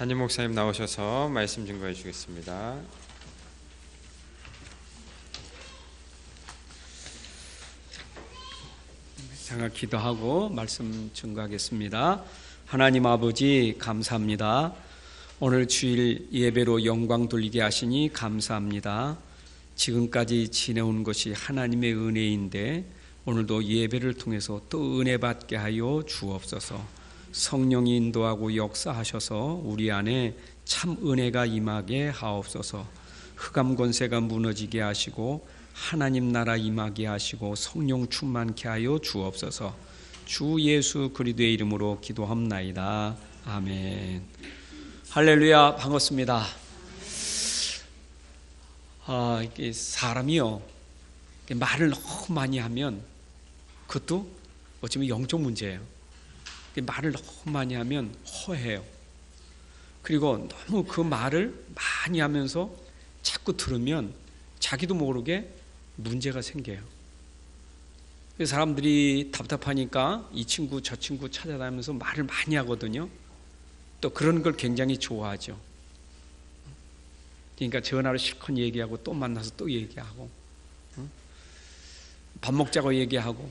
담임 목사님 나오셔서 말씀 증거해 주겠습니다. 잠깐 기도하고 말씀 증거하겠습니다. 하나님 아버지 감사합니다. 오늘 주일 예배로 영광 돌리게 하시니 감사합니다. 지금까지 지내온 것이 하나님의 은혜인데 오늘도 예배를 통해서 또 은혜 받게 하여 주옵소서. 성령이 인도하고 역사하셔서 우리 안에 참 은혜가 임하게 하옵소서. 흑암 권세가 무너지게 하시고 하나님 나라 임하게 하시고 성령 충만케 하여 주옵소서. 주 예수 그리스도의 이름으로 기도합나이다. 아멘. 할렐루야. 반갑습니다. 이게 사람이요, 말을 너무 많이 하면 그것도 어쩌면 영적 문제예요. 말을 너무 많이 하면 허해요. 그리고 너무 그 말을 많이 하면서 자꾸 들으면 자기도 모르게 문제가 생겨요. 사람들이 답답하니까 이 친구 저 친구 찾아다니면서 말을 많이 하거든요. 또 그런 걸 굉장히 좋아하죠. 그러니까 전화로 실컷 얘기하고 또 만나서 또 얘기하고, 밥 먹자고 얘기하고,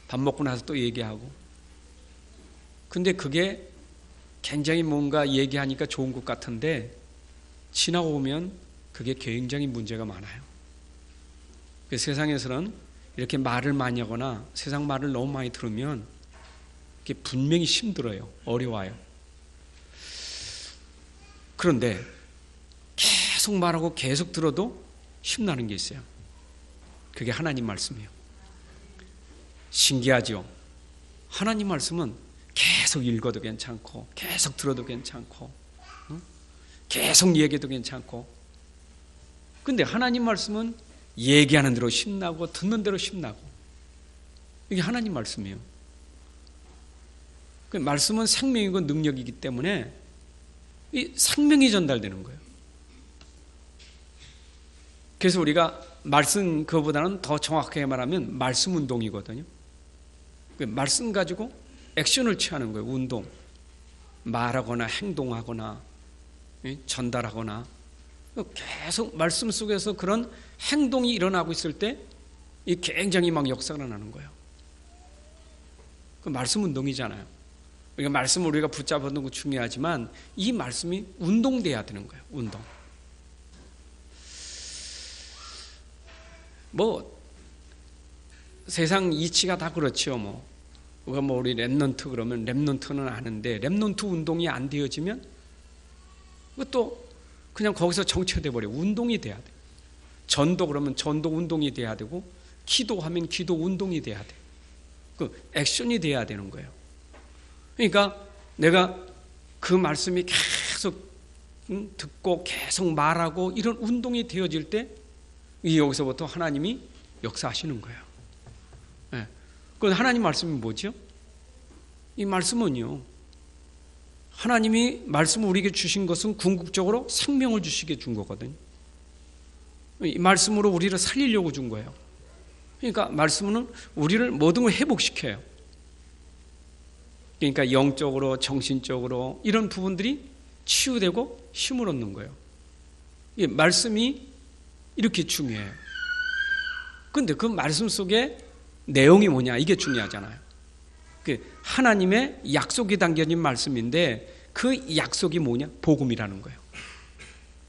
밥 먹고 나서 또 얘기하고. 근데 그게 굉장히 뭔가 얘기하니까 좋은 것 같은데 지나고 보면 그게 굉장히 문제가 많아요. 세상에서는 이렇게 말을 많이 하거나 세상 말을 너무 많이 들으면 그게 분명히 힘들어요. 어려워요. 그런데 계속 말하고 계속 들어도 힘나는 게 있어요. 그게 하나님 말씀이에요. 신기하죠? 하나님 말씀은 계속 읽어도 괜찮고 계속 들어도 괜찮고 계속 얘기해도 괜찮고, 근데 하나님 말씀은 얘기하는 대로 신나고 듣는 대로 신나고, 이게 하나님 말씀이에요. 그 말씀은 생명이고 능력이기 때문에 이 생명이 전달되는 거예요. 그래서 우리가 말씀 그거보다는 더 정확하게 말하면 말씀 운동이거든요. 그 말씀 가지고 액션을 취하는 거예요. 운동. 말하거나 행동하거나 전달하거나 계속 말씀 속에서 그런 행동이 일어나고 있을 때 굉장히 막 역사가 나는 거예요. 그 말씀 운동이잖아요. 그러니까 말씀을 우리가 붙잡는 거 중요하지만 이 말씀이 운동돼야 되는 거예요. 운동. 뭐 세상 이치가 다 그렇죠. 우리 렘넌트 그러면 렘넌트는 아는데 렘넌트 운동이 안 되어지면 그것도 그냥 거기서 정체돼 버려. 운동이 돼야 돼. 전도 그러면 전도 운동이 돼야 되고, 기도하면 기도 운동이 돼야 돼. 그 액션이 돼야 되는 거예요. 그러니까 내가 그 말씀이 계속 듣고 계속 말하고 이런 운동이 되어질 때 여기서부터 하나님이 역사하시는 거예요. 네. 그 하나님 말씀이 뭐죠? 이 말씀은요, 하나님이 말씀을 우리에게 주신 것은 궁극적으로 생명을 주시게 준 거거든요. 이 말씀으로 우리를 살리려고 준 거예요. 그러니까 말씀은 우리를 모든 걸 회복시켜요. 그러니까 영적으로 정신적으로 이런 부분들이 치유되고 힘을 얻는 거예요. 이 말씀이 이렇게 중요해요. 그런데 그 말씀 속에 내용이 뭐냐, 이게 중요하잖아요. 하나님의 약속이 담겨진 말씀인데 그 약속이 뭐냐? 복음이라는 거예요.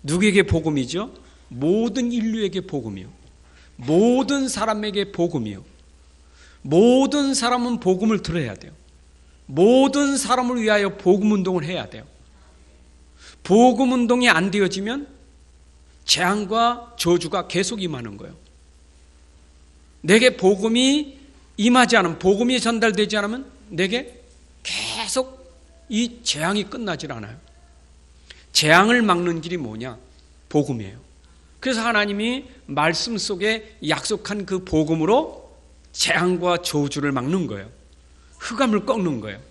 누구에게 복음이죠? 모든 인류에게 복음이요. 모든 사람에게 복음이요. 모든 사람은 복음을 들어야 돼요. 모든 사람을 위하여 복음 운동을 해야 돼요. 복음 운동이 안 되어지면 재앙과 저주가 계속 임하는 거예요. 내게 복음이 임하지 않으면, 복음이 전달되지 않으면 내게 계속 이 재앙이 끝나질 않아요. 재앙을 막는 길이 뭐냐? 복음이에요. 그래서 하나님이 말씀 속에 약속한 그 복음으로 재앙과 저주를 막는 거예요. 흑암을 꺾는 거예요.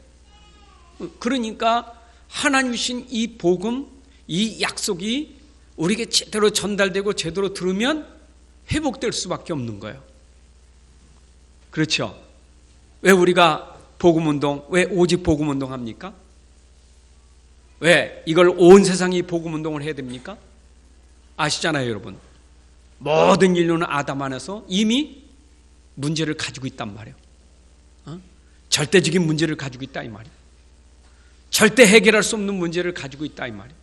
그러니까 하나님 주신 이 복음, 이 약속이 우리에게 제대로 전달되고 제대로 들으면 회복될 수밖에 없는 거예요. 그렇죠? 왜 우리가 복음운동, 왜 오직 복음운동 합니까? 왜? 이걸 온 세상이 복음 운동을 해야 됩니까? 아시잖아요, 여러분. 모든 인류는 아담 안에서 이미 문제를 가지고 있단 말이에요. 절대적인 문제를 가지고 있다 이 말이에요. 절대 해결할 수 없는 문제를 가지고 있다 이 말이에요.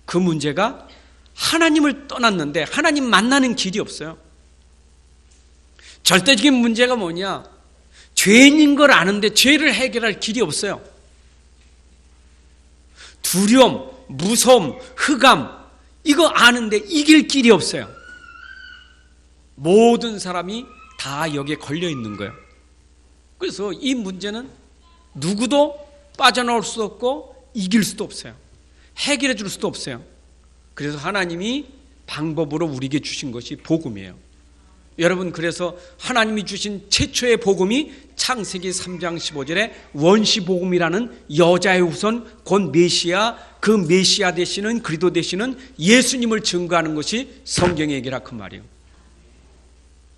그 문제가 하나님을 떠났는데 하나님 만나는 길이 없어요. 절대적인 문제가 뭐냐? 죄인인 걸 아는데 죄를 해결할 길이 없어요. 두려움, 무서움, 흑암 이거 아는데 이길 길이 없어요. 모든 사람이 다 여기에 걸려 있는 거예요. 그래서 이 문제는 누구도 빠져나올 수 없고 이길 수도 없어요. 해결해 줄 수도 없어요. 그래서 하나님이 방법으로 우리에게 주신 것이 복음이에요. 여러분, 그래서 하나님이 주신 최초의 복음이 창세기 3장 15절에 원시복음이라는 여자의 후손 곧 메시아, 그 메시아 되시는 그리스도 되시는 예수님을 증거하는 것이 성경의 얘기라 그 말이에요.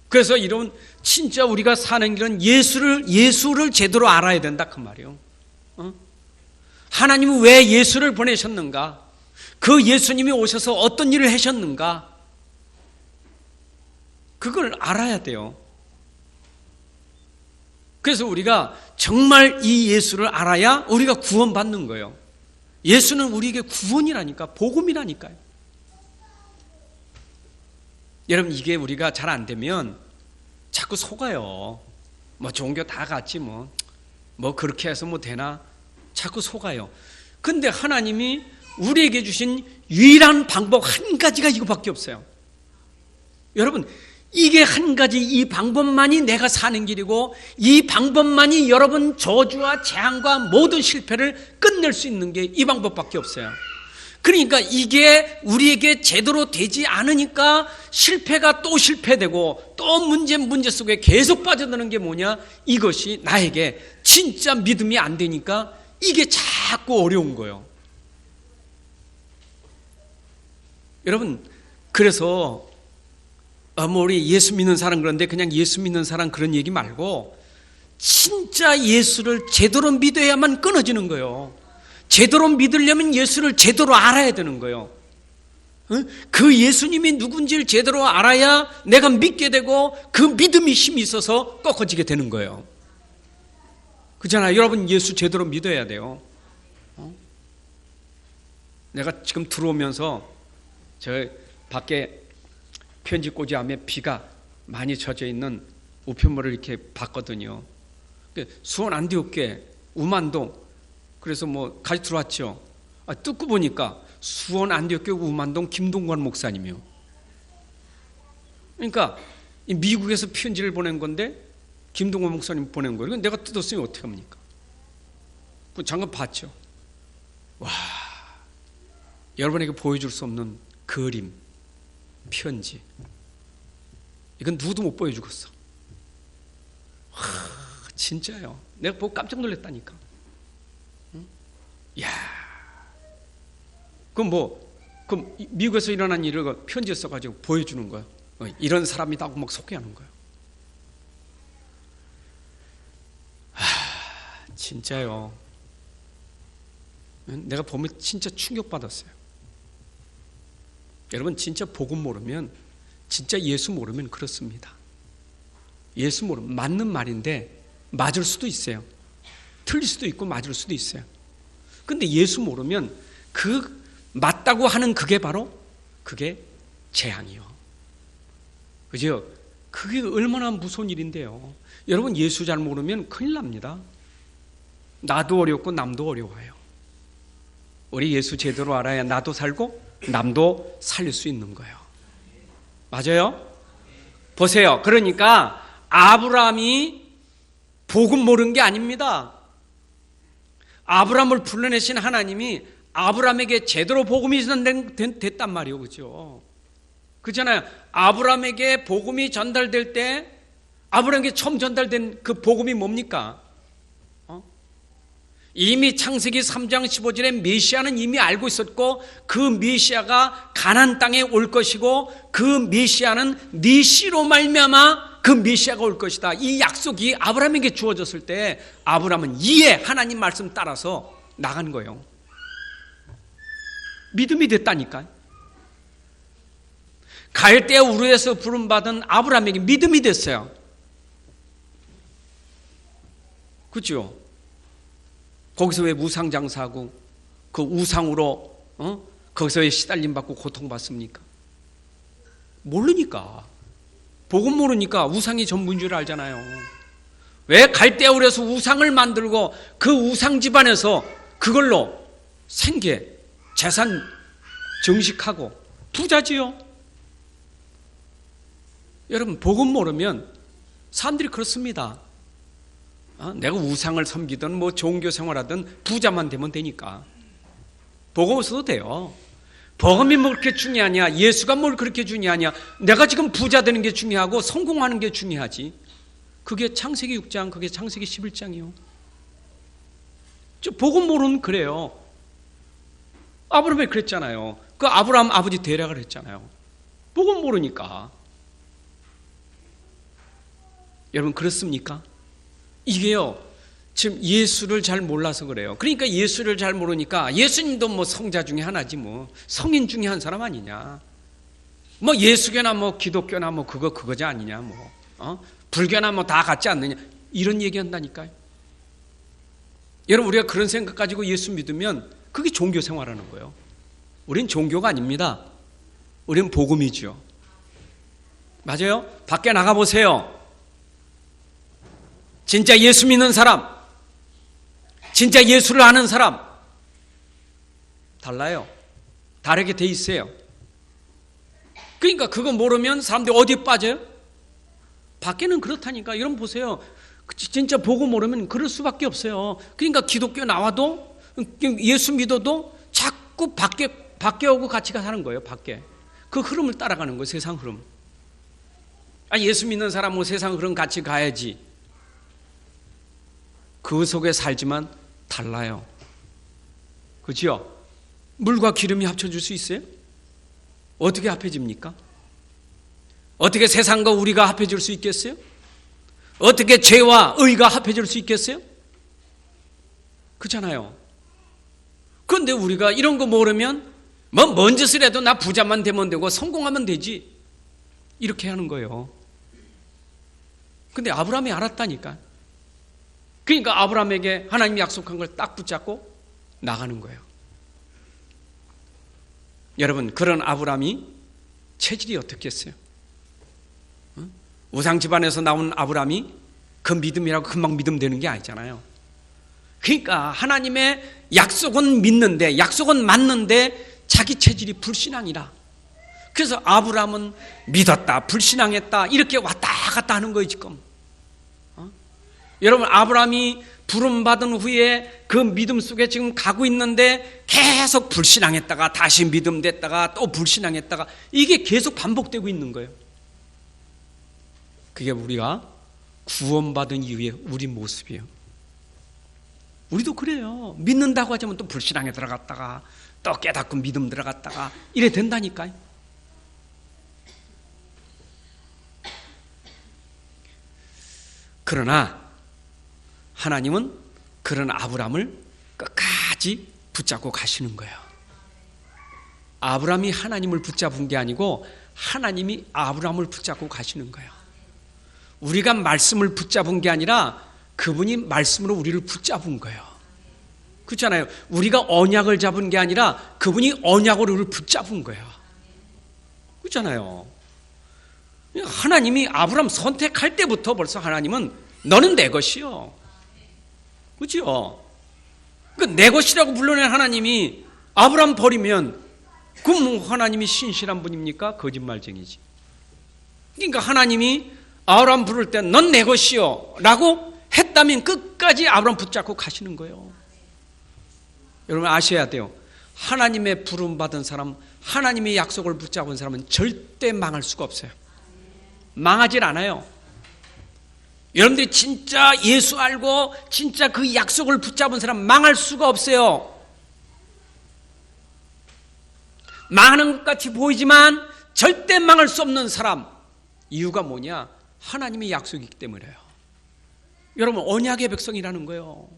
그래서 이런 진짜 우리가 사는 길은 예수를 제대로 알아야 된다 그 말이에요. 하나님은 왜 예수를 보내셨는가? 그 예수님이 오셔서 어떤 일을 하셨는가? 그걸 알아야 돼요. 그래서 우리가 정말 이 예수를 알아야 우리가 구원받는 거예요. 예수는 우리에게 구원이라니까, 복음이라니까요. 여러분, 이게 우리가 잘 안 되면 자꾸 속아요. 뭐 종교 다 같이 뭐 그렇게 해서 뭐 되나? 자꾸 속아요. 근데 하나님이 우리에게 주신 유일한 방법 한 가지가 이거밖에 없어요. 여러분, 이게 한 가지, 이 방법만이 내가 사는 길이고 이 방법만이 여러분 저주와 재앙과 모든 실패를 끝낼 수 있는 게 이 방법밖에 없어요. 그러니까 이게 우리에게 제대로 되지 않으니까 실패가 또 실패되고 또 문제 속에 계속 빠져드는 게 뭐냐? 이것이 나에게 진짜 믿음이 안 되니까 이게 자꾸 어려운 거예요. 여러분, 그래서 뭐 우리 예수 믿는 사람 그런데 그냥 예수 믿는 사람 그런 얘기 말고 진짜 예수를 제대로 믿어야만 끊어지는 거예요. 제대로 믿으려면 예수를 제대로 알아야 되는 거예요. 그 예수님이 누군지를 제대로 알아야 내가 믿게 되고 그 믿음이 힘이 있어서 꺾어지게 되는 거예요. 그렇잖아요. 여러분, 예수 제대로 믿어야 돼요. 내가 지금 들어오면서 저 밖에 편지꽂이 안에 비가 많이 젖어 있는 우편물을 이렇게 봤거든요. 수원 안디옥교회 우만동, 그래서 뭐 같이 들어왔죠. 뜯고 보니까 수원 안디옥교회 우만동 김동관 목사님이요. 그러니까 미국에서 편지를 보낸 건데 김동관 목사님 보낸 거예요. 내가 뜯었으면 어떻게 합니까? 잠깐 봤죠. 와, 여러분에게 보여줄 수 없는 그림, 편지. 이건 누구도 못 보여주겠어. 진짜요. 내가 보고 깜짝 놀랐다니까. 응? 야, 그럼 미국에서 일어난 일을 편지에 써가지고 보여주는 거야. 이런 사람이다 고 막 소개하는 거야. 진짜요. 내가 보면 진짜 충격받았어요. 여러분, 진짜 복음 모르면, 진짜 예수 모르면 그렇습니다. 예수 모르면 맞는 말인데 맞을 수도 있어요. 틀릴 수도 있고 맞을 수도 있어요. 근데 예수 모르면 그 맞다고 하는 그게 바로 그게 재앙이요. 그죠? 그게 얼마나 무서운 일인데요. 여러분, 예수 잘 모르면 큰일 납니다. 나도 어렵고 남도 어려워요. 우리 예수 제대로 알아야 나도 살고 남도 살릴 수 있는 거예요. 맞아요? 보세요. 그러니까 아브라함이 복음 모르는 게 아닙니다. 아브라함을 불러내신 하나님이 아브라함에게 제대로 복음이 됐단 말이에요. 그죠? 그렇잖아요. 아브라함에게 복음이 전달될 때 아브라함에게 처음 전달된 그 복음이 뭡니까? 이미 창세기 3장 15절에 메시아는 이미 알고 있었고 그 메시아가 가나안 땅에 올 것이고 그 메시아는 네 씨로 말미암아 그 메시아가 올 것이다. 이 약속이 아브라함에게 주어졌을 때 아브라함은 이에 하나님 말씀 따라서 나간 거예요. 믿음이 됐다니까요. 갈대아 우르에서 부름받은 아브라함에게 믿음이 됐어요. 그렇죠? 거기서 왜 우상 장사하고 그 우상으로 거기서 왜 시달림 받고 고통받습니까? 모르니까. 복음 모르니까 우상이 전부인 줄 알잖아요. 왜 갈대아 우르에서 우상을 만들고 그 우상 집안에서 그걸로 생계, 재산 정식하고 부자지요. 여러분 복음 모르면 사람들이 그렇습니다. 내가 우상을 섬기든 뭐 종교 생활하든 부자만 되면 되니까. 복음 없어도 돼요. 복음이 뭐 그렇게 중요하냐, 예수가 뭘 그렇게 중요하냐, 내가 지금 부자 되는 게 중요하고 성공하는 게 중요하지. 그게 창세기 6장, 그게 창세기 11장이요. 복음 모르면 그래요. 아브라함이 그랬잖아요. 그 아브라함 아버지 데려가라 했잖아요. 복음 모르니까. 여러분 그렇습니까? 이게요, 지금 예수를 잘 몰라서 그래요. 그러니까 예수를 잘 모르니까 예수님도 뭐 성자 중에 하나지 뭐 성인 중에 한 사람 아니냐, 뭐 예수교나 뭐 기독교나 뭐 그거지 아니냐, 뭐 불교나 뭐 다 같지 않느냐, 이런 얘기한다니까요. 여러분 우리가 그런 생각 가지고 예수 믿으면 그게 종교 생활하는 거예요. 우린 종교가 아닙니다. 우린 복음이죠. 맞아요? 밖에 나가보세요. 진짜 예수 믿는 사람, 진짜 예수를 아는 사람 달라요. 다르게 돼 있어요. 그러니까 그거 모르면 사람들이 어디에 빠져요? 밖에는 그렇다니까. 여러분 보세요. 진짜 보고 모르면 그럴 수밖에 없어요. 그러니까 기독교 나와도 예수 믿어도 자꾸 밖에 오고 같이 사는 거예요. 밖에 그 흐름을 따라가는 거예요. 세상 흐름. 예수 믿는 사람은 세상 흐름 같이 가야지. 그 속에 살지만 달라요. 그렇죠? 물과 기름이 합쳐질 수 있어요? 어떻게 합해집니까? 어떻게 세상과 우리가 합해질 수 있겠어요? 어떻게 죄와 의가 합해질 수 있겠어요? 그렇잖아요. 그런데 우리가 이런 거 모르면 뭔 짓을 해도 나 부자만 되면 되고 성공하면 되지, 이렇게 하는 거예요. 근데 아브라함이 알았다니까. 그러니까 아브라함에게 하나님이 약속한 걸 딱 붙잡고 나가는 거예요. 여러분 그런 아브라함이 체질이 어떻겠어요? 우상 집안에서 나온 아브라함이 그 믿음이라고 금방 믿음 되는 게 아니잖아요. 그러니까 하나님의 약속은 믿는데, 약속은 맞는데 자기 체질이 불신앙이라. 그래서 아브라함은 믿었다, 불신앙했다, 이렇게 왔다 갔다 하는 거예요 지금. 여러분 아브라함이 부름받은 후에 그 믿음 속에 지금 가고 있는데 계속 불신앙했다가 다시 믿음 됐다가 또 불신앙했다가 이게 계속 반복되고 있는 거예요. 그게 우리가 구원받은 이후에 우리 모습이에요. 우리도 그래요. 믿는다고 하자면 또 불신앙에 들어갔다가 또 깨닫고 믿음 들어갔다가 이래 된다니까요. 그러나 하나님은 그런 아브라함을 끝까지 붙잡고 가시는 거예요. 아브라함이 하나님을 붙잡은 게 아니고 하나님이 아브라함을 붙잡고 가시는 거예요. 우리가 말씀을 붙잡은 게 아니라 그분이 말씀으로 우리를 붙잡은 거예요. 그렇잖아요. 우리가 언약을 잡은 게 아니라 그분이 언약으로 우리를 붙잡은 거예요. 그렇잖아요. 하나님이 아브라함 선택할 때부터 벌써 하나님은 너는 내 것이요. 그렇죠? 내 것이라고 불러낸 하나님이 아브라함 버리면 그럼 하나님이 신실한 분입니까? 거짓말쟁이지. 그러니까 하나님이 아브라함 부를 때 넌 내 것이요 라고 했다면 끝까지 아브라함 붙잡고 가시는 거예요. 여러분 아셔야 돼요. 하나님의 부름 받은 사람, 하나님의 약속을 붙잡은 사람은 절대 망할 수가 없어요. 망하질 않아요. 여러분들이 진짜 예수 알고 진짜 그 약속을 붙잡은 사람 망할 수가 없어요. 망하는 것 같이 보이지만 절대 망할 수 없는 사람, 이유가 뭐냐? 하나님의 약속이기 때문이에요. 여러분 언약의 백성이라는 거예요.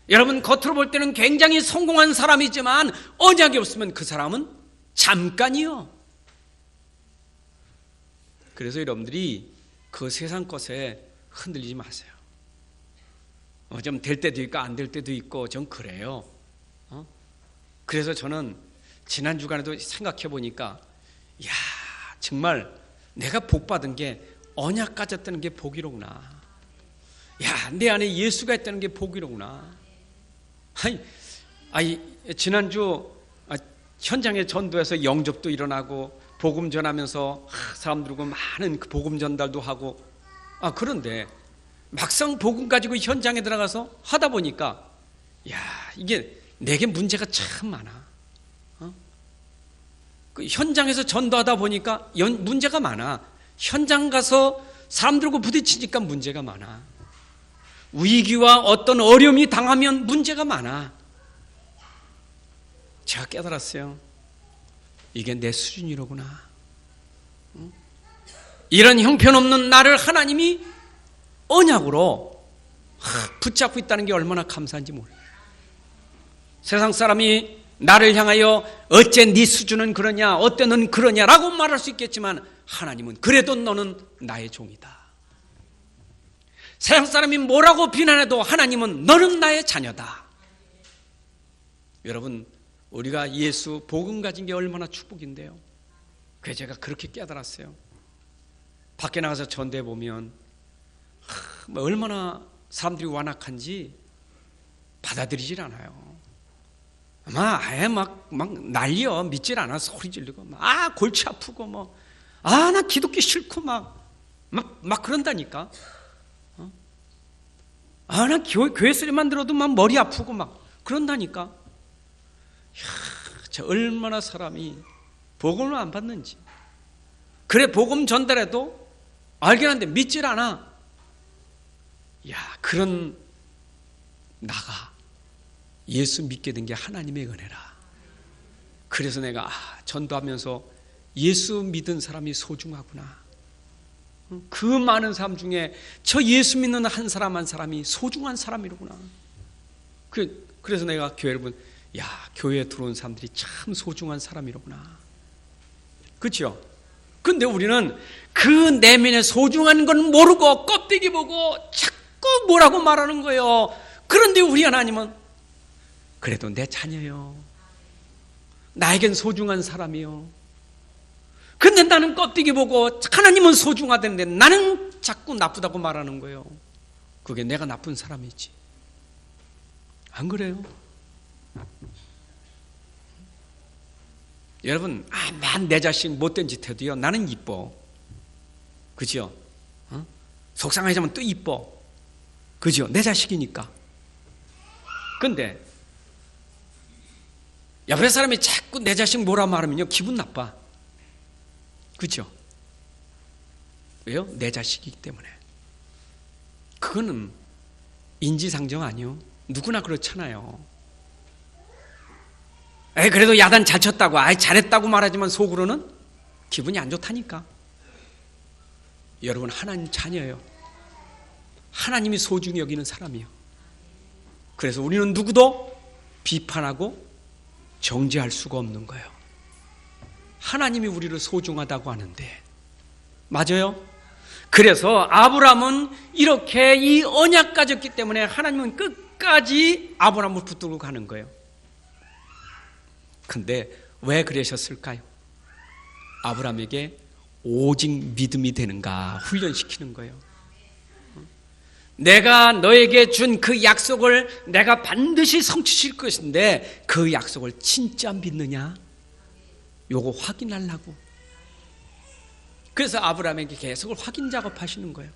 여러분, 겉으로 볼 때는 굉장히 성공한 사람이지만 언약이 없으면 그 사람은 잠깐이요. 그래서 여러분들이 그 세상 것에 흔들리지 마세요. 좀 될 때도 있고 안 될 때도 있고 전 그래요. 그래서 저는 지난 주간에도 생각해 보니까 야, 정말 내가 복 받은 게 언약 가졌다는 게 복이로구나. 야, 내 안에 예수가 있다는 게 복이로구나. 아니 지난주 현장에 전도해서 영접도 일어나고 복음 전하면서 사람들과 많은 그 복음 전달도 하고 그런데 막상 복음 가지고 현장에 들어가서 하다 보니까 야, 이게 내게 문제가 참 많아. 그 현장에서 전도하다 보니까 문제가 많아. 현장 가서 사람들과 부딪히니까 문제가 많아. 위기와 어떤 어려움이 당하면 문제가 많아. 제가 깨달았어요. 이게 내 수준이로구나. 이런 형편없는 나를 하나님이 언약으로 붙잡고 있다는 게 얼마나 감사한지 몰라요. 세상 사람이 나를 향하여 어째 네 수준은 그러냐, 어때 넌 그러냐라고 말할 수 있겠지만 하나님은 그래도 너는 나의 종이다. 세상 사람이 뭐라고 비난해도 하나님은 너는 나의 자녀다. 여러분, 우리가 예수 복음 가진 게 얼마나 축복인데요. 그래서 제가 그렇게 깨달았어요. 밖에 나가서 전도해 보면 얼마나 사람들이 완악한지 받아들이질 않아요. 아예 막 난리여. 믿질 않아. 소리 지르고 골치 아프고 나 기독교 싫고 막 그런다니까. 나 교회 소리만 들어도 막 머리 아프고 막 그런다니까. 저 얼마나 사람이 복음을 안 받는지. 그래, 복음 전달해도 알긴 한데 믿질 않아. 그런 나가 예수 믿게 된 게 하나님의 은혜라. 그래서 내가 전도하면서 예수 믿은 사람이 소중하구나. 그 많은 사람 중에 저 예수 믿는 한 사람이 소중한 사람이로구나. 그래서 내가 교회를 보면 교회에 들어온 사람들이 참 소중한 사람이로구나. 그렇죠? 근데 우리는 그 내면의 소중한 건 모르고 껍데기 보고 자꾸 뭐라고 말하는 거예요. 그런데 우리 하나님은 그래도 내 자녀요. 나에겐 소중한 사람이요. 근데 나는 껍데기 보고 하나님은 소중하다는데 나는 자꾸 나쁘다고 말하는 거예요. 그게 내가 나쁜 사람이지. 안 그래요? 여러분, 난 내 자식 못된 짓 해도요, 나는 이뻐. 그죠? 속상하자면 또 이뻐. 그죠? 내 자식이니까. 근데 옆에 사람이 자꾸 내 자식 뭐라 말하면요, 기분 나빠. 그죠? 왜요? 내 자식이기 때문에. 그거는 인지상정 아니요. 누구나 그렇잖아요. 그래도 야단 잘 쳤다고, 잘했다고 말하지만 속으로는 기분이 안 좋다니까. 여러분, 하나님 자녀예요. 하나님이 소중히 여기는 사람이에요. 그래서 우리는 누구도 비판하고 정죄할 수가 없는 거예요. 하나님이 우리를 소중하다고 하는데. 맞아요? 그래서 아브라함은 이렇게 이 언약 가졌기 때문에 하나님은 끝까지 아브라함을 붙들고 가는 거예요. 근데 왜 그러셨을까요? 아브라함에게 오직 믿음이 되는가 훈련시키는 거예요. 내가 너에게 준 그 약속을 내가 반드시 성취실 것인데 그 약속을 진짜 믿느냐? 요거 확인하려고. 그래서 아브라함에게 계속 확인 작업하시는 거예요.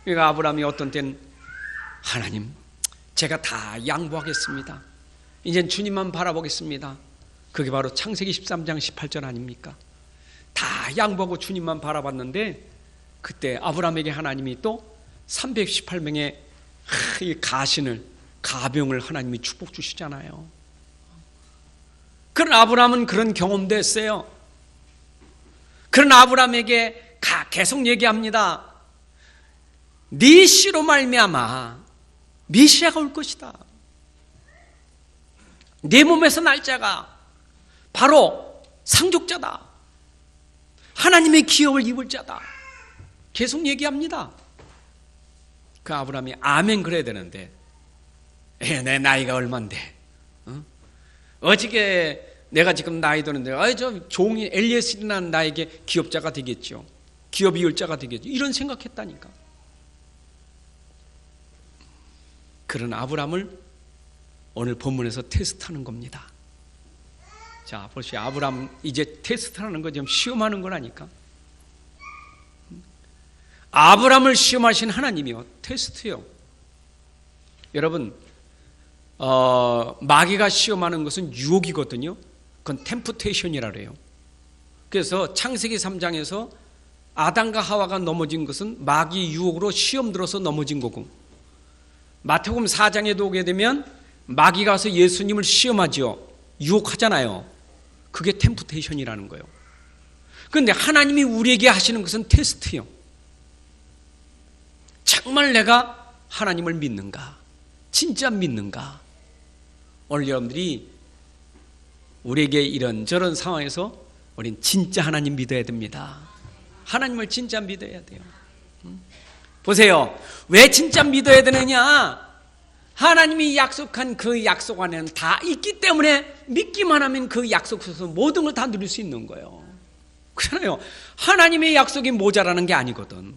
그러니까 아브라함이 어떤 때는 하나님, 제가 다 양보하겠습니다. 이젠 주님만 바라보겠습니다. 그게 바로 창세기 13장 18절 아닙니까? 다 양보하고 주님만 바라봤는데 그때 아브라함에게 하나님이 또 318명의 가병을 하나님이 축복 주시잖아요. 그런 아브라함은 그런 경험도 했어요. 그런 아브라함에게 계속 얘기합니다. 네 씨로 말미암아 메시아가 올 것이다. 내 몸에서 날 자가 바로 상속자다. 하나님의 기업을 입을 자다. 계속 얘기합니다. 그 아브라함이 아멘 그래야 되는데 내 나이가 얼만데 어저께 내가 지금 나이 드는데 저 종이 엘리에셀이라는 나에게 기업자가 되겠죠. 기업 이을 자가 되겠죠. 이런 생각했다니까. 그런 아브라함을 오늘 본문에서 테스트하는 겁니다. 자, 보시오. 아브라함 이제 테스트하는 거 지금 시험하는 거라니까. 아브라함을 시험하신 하나님이요. 테스트요. 여러분, 마귀가 시험하는 것은 유혹이거든요. 그건 템프테이션이라 그래요. 그래서 창세기 3장에서 아담과 하와가 넘어진 것은 마귀 유혹으로 시험 들어서 넘어진 거고, 마태복음 4장에도 오게 되면 마귀가 와서 예수님을 시험하죠. 유혹하잖아요. 그게 템프테이션이라는 거예요. 그런데 하나님이 우리에게 하시는 것은 테스트요. 정말 내가 하나님을 믿는가? 진짜 믿는가? 오늘 여러분들이 우리에게 이런저런 상황에서 우린 진짜 하나님 믿어야 됩니다. 하나님을 진짜 믿어야 돼요. 보세요. 왜 진짜 믿어야 되느냐? 하나님이 약속한 그 약속 안에는 다 있기 때문에 믿기만 하면 그 약속 속에서 모든 걸 다 누릴 수 있는 거예요. 그렇잖아요. 하나님의 약속이 모자라는 게 아니거든.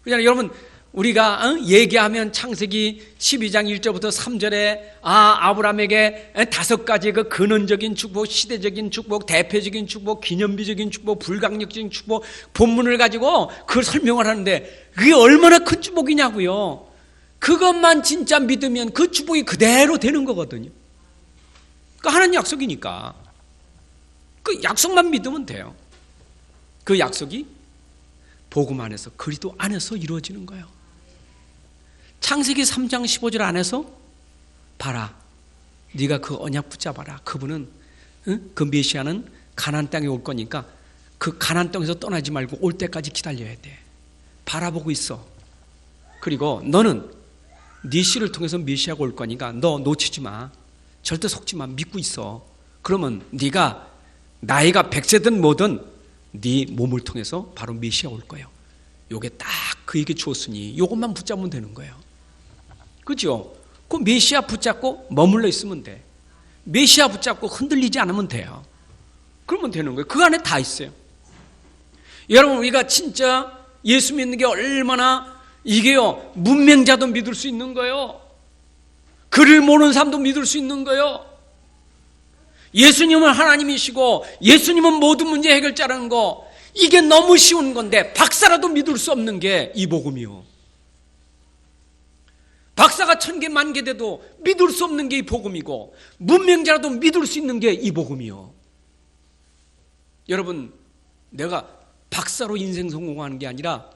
그렇잖아요. 여러분, 우리가 얘기하면 창세기 12장 1절부터 3절에 아브라함에게 5가지 그 근원적인 축복, 시대적인 축복, 대표적인 축복, 기념비적인 축복, 불강력적인 축복, 본문을 가지고 그걸 설명을 하는데 그게 얼마나 큰 축복이냐고요. 그것만 진짜 믿으면 그 축복이 그대로 되는 거거든요. 그 하나님 약속이니까 그 약속만 믿으면 돼요. 그 약속이 복음 안에서, 그리스도 안에서 이루어지는 거예요. 창세기 3장 15절 안에서 봐라, 네가 그 언약 붙잡아라. 그분은 그 메시아는 가나안 땅에 올 거니까 그 가나안 땅에서 떠나지 말고 올 때까지 기다려야 돼. 바라보고 있어. 그리고 너는 네 씨를 통해서 메시아가 올 거니까 너 놓치지 마. 절대 속지 마. 믿고 있어. 그러면 네가 나이가 100세든 뭐든 네 몸을 통해서 바로 메시아 올 거예요. 요게 딱 그에게 주었으니 요것만 붙잡으면 되는 거예요. 그죠? 그 메시아 붙잡고 머물러 있으면 돼. 메시아 붙잡고 흔들리지 않으면 돼요. 그러면 되는 거예요. 그 안에 다 있어요. 여러분, 우리가 진짜 예수 믿는 게 얼마나 이게요, 문맹자도 믿을 수 있는 거예요. 글을 모르는 사람도 믿을 수 있는 거예요. 예수님은 하나님이시고 예수님은 모든 문제 해결자라는 거, 이게 너무 쉬운 건데 박사라도 믿을 수 없는 게 이 복음이요. 박사가 1000개 만개 돼도 믿을 수 없는 게 이 복음이고, 문맹자라도 믿을 수 있는 게 이 복음이요. 여러분, 내가 박사로 인생 성공하는 게 아니라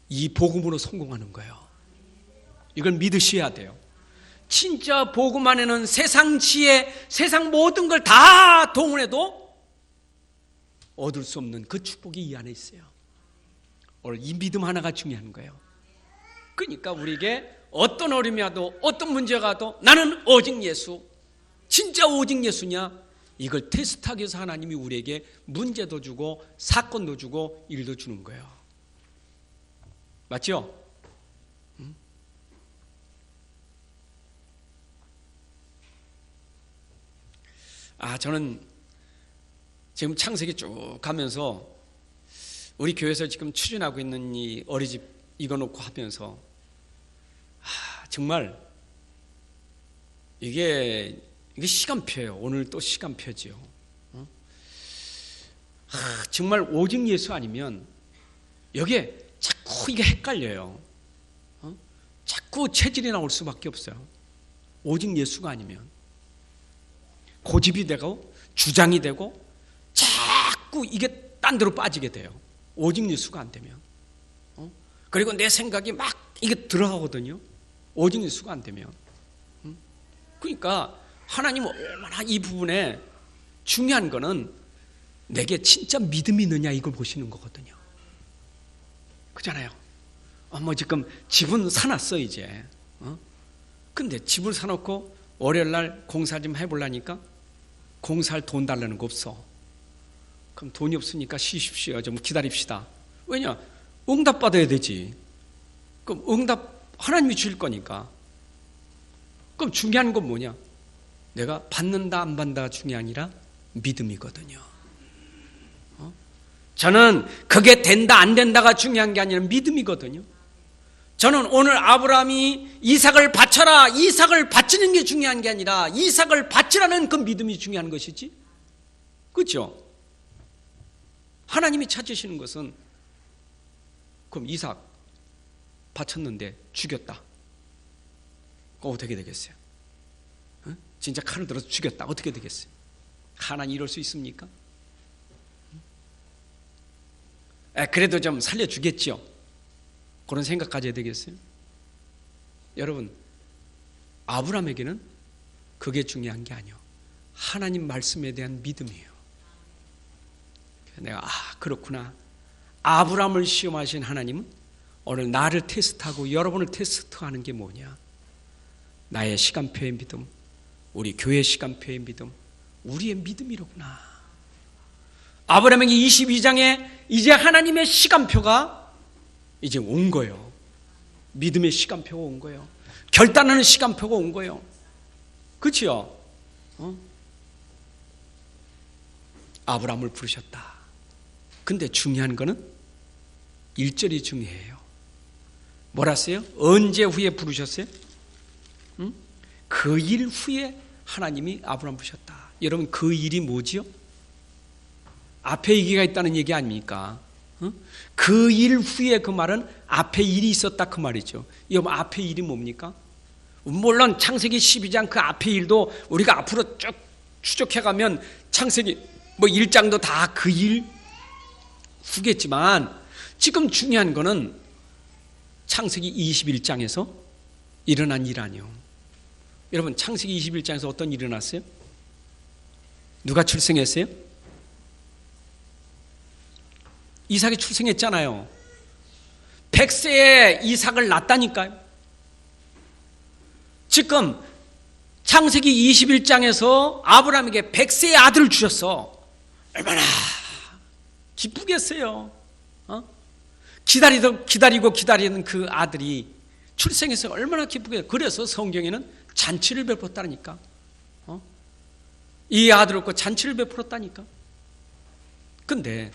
이 복음으로 성공하는 거예요. 이걸 믿으셔야 돼요. 진짜 복음 안에는 세상 지혜, 세상 모든 걸 다 동원해도 얻을 수 없는 그 축복이 이 안에 있어요. 오늘 이 믿음 하나가 중요한 거예요. 그러니까 우리에게 어떤 어려움이 와도 어떤 문제가 와도 나는 오직 예수, 진짜 오직 예수냐, 이걸 테스트하기 위해서 하나님이 우리에게 문제도 주고 사건도 주고 일도 주는 거예요. 맞죠? 저는 지금 창세기 쭉 가면서 우리 교회에서 지금 추진하고 있는 이 어린이집 이거 놓고 하면서 정말 이게 시간표예요. 오늘 또 시간표지요. 정말 오직 예수 아니면 여기에 자꾸 이게 헷갈려요. 자꾸 체질이 나올 수밖에 없어요. 오직 예수가 아니면 고집이 되고 주장이 되고 자꾸 이게 딴 데로 빠지게 돼요. 오직 예수가 안 되면. 그리고 내 생각이 막 이게 들어가거든요. 오직 예수가 안 되면. 그러니까 하나님은 얼마나 이 부분에 중요한 거는 내게 진짜 믿음이 있느냐 이걸 보시는 거거든요. 그잖아요. 뭐 지금 집은 사놨어 이제. 근데 집을 사놓고 월요일 날 공사 좀 해보려니까 공사할 돈 달라는 거 없어. 그럼 돈이 없으니까 쉬십시오. 좀 기다립시다. 왜냐? 응답 받아야 되지. 그럼 응답 하나님이 주실 거니까. 그럼 중요한 건 뭐냐? 내가 받는다 안 받는다가 중요한 게 아니라 믿음이거든요. 저는 그게 된다 안 된다가 중요한 게 아니라 믿음이거든요. 저는 오늘 아브라함이 이삭을 바쳐라, 이삭을 바치는 게 중요한 게 아니라 이삭을 바치라는 그 믿음이 중요한 것이지. 그렇죠? 하나님이 찾으시는 것은 그럼 이삭 바쳤는데 죽였다. 그거 어떻게 되겠어요? 진짜 칼을 들어서 죽였다. 어떻게 되겠어요? 하나님 이럴 수 있습니까? 그래도 좀 살려주겠죠. 그런 생각 가져야 되겠어요. 여러분, 아브라함에게는 그게 중요한 게 아니에요. 하나님 말씀에 대한 믿음이에요. 내가 그렇구나. 아브라함을 시험하신 하나님은 오늘 나를 테스트하고 여러분을 테스트하는 게 뭐냐? 나의 시간표의 믿음, 우리 교회 시간표의 믿음, 우리의 믿음이로구나. 아브라함에게 22장에 이제 하나님의 시간표가 이제 온 거예요. 믿음의 시간표가 온 거예요. 결단하는 시간표가 온 거예요. 그렇지요? 아브라함을 부르셨다. 근데 중요한 거는 1절이 중요해요. 뭐라어요? 언제 후에 부르셨어요? 그 일 후에 하나님이 아브라함 부르셨다. 여러분, 그 일이 뭐지요? 앞에 얘기가 있다는 얘기 아닙니까? 그 일 후에 그 말은 앞에 일이 있었다 그 말이죠. 여러분, 앞에 일이 뭡니까? 물론 창세기 12장 그 앞에 일도 우리가 앞으로 쭉 추적해가면 창세기 1장도 다 그 일 후겠지만 지금 중요한 거는 창세기 21장에서 일어난 일 아니에요. 여러분, 창세기 21장에서 어떤 일이 일어났어요? 누가 출생했어요? 이삭이 출생했잖아요. 100세에 이삭을 낳았다니까요. 지금 창세기 21장에서 아브라함에게 100세의 아들을 주셨어. 얼마나 기쁘겠어요. 기다리는 그 아들이 출생해서 얼마나 기쁘겠어요. 그래서 성경에는 잔치를 베풀었다니까. 이 아들을 얻고 잔치를 베풀었다니까. 근데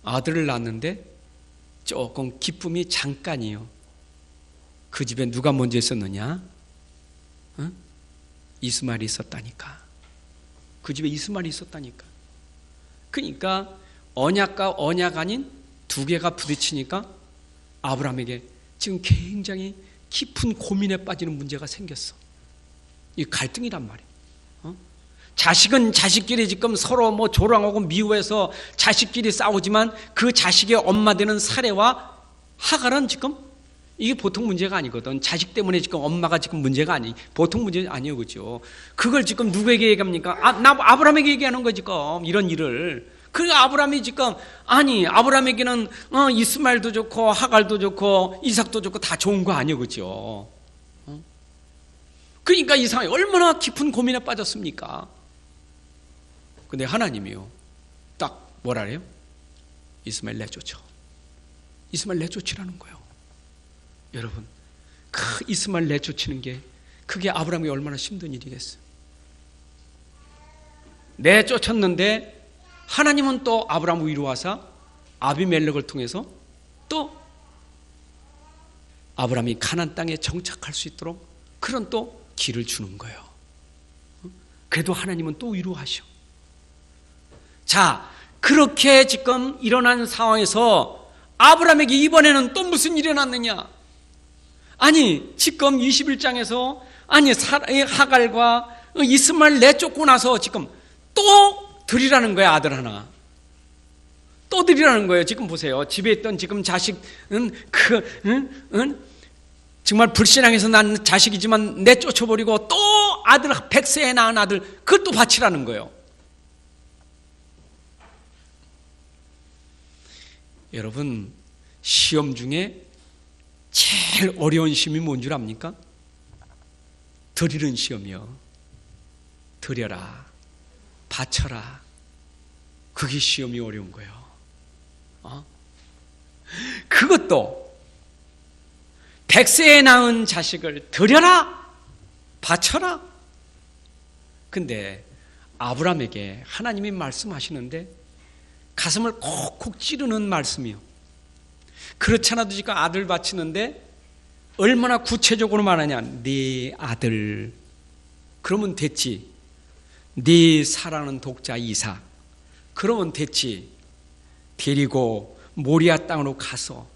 아들을 낳았는데 조금 기쁨이 잠깐이에요. 그 집에 누가 먼저 있었느냐? 이스마엘이 있었다니까. 그 집에 이스마엘이 있었다니까. 그러니까 언약과 언약 아닌 두 개가 부딪히니까 아브라함에게 지금 굉장히 깊은 고민에 빠지는 문제가 생겼어. 이 갈등이란 말이에요. 자식은 자식끼리 지금 서로 조랑하고 미워해서 자식끼리 싸우지만 그 자식의 엄마 되는 사레와 하갈은 지금 이게 보통 문제가 아니거든. 자식 때문에 지금 엄마가 지금 문제가 아니, 보통 문제 아니에요, 그죠? 그걸 지금 누구에게 얘기합니까? 나 아브라함에게 얘기하는 거지, 지금 이런 일을. 그 아브라함이 지금 아브라함에게는 이스마엘도 좋고 하갈도 좋고 이삭도 좋고 다 좋은 거 아니에요, 그죠? 그러니까 이 상황이 얼마나 깊은 고민에 빠졌습니까? 근데 하나님이요, 딱 뭐라 그래요? 이스마엘 내쫓아. 이스마엘 내쫓으라는 거예요. 여러분, 그 이스마엘 내쫓는 게 그게 아브라함이 얼마나 힘든 일이겠어요. 내쫓았는데 하나님은 또 아브라함 위로 와서 아비멜렉을 통해서 또 아브라함이 가나안 땅에 정착할 수 있도록 그런 또 길을 주는 거예요. 그래도 하나님은 또 위로하셔. 자, 그렇게 지금 일어난 상황에서 아브라함에게 이번에는 또 무슨 일이 일어났느냐? 아니, 지금 21장에서 하갈과 이스마엘 내쫓고 나서 지금 또 드리라는 거야, 아들 하나. 또 드리라는 거예요. 지금 보세요. 집에 있던 지금 자식은 정말 불신앙해서 난 자식이지만 내쫓아버리고 또 아들 100세에 낳은 아들 그것도 바치라는 거예요. 여러분, 시험 중에 제일 어려운 시험이 뭔 줄 압니까? 드리는 시험이요. 드려라, 바쳐라. 그게 시험이 어려운 거예요. 그것도 100세에 낳은 자식을 드려라, 바쳐라. 근데 아브라함에게 하나님이 말씀하시는데 가슴을 콕콕 찌르는 말씀이요. 그렇지 않아도 지금 아들 바치는데 얼마나 구체적으로 말하냐. 네 아들. 그러면 됐지. 네 사랑하는 독자 이삭. 그러면 됐지. 데리고 모리아 땅으로 가서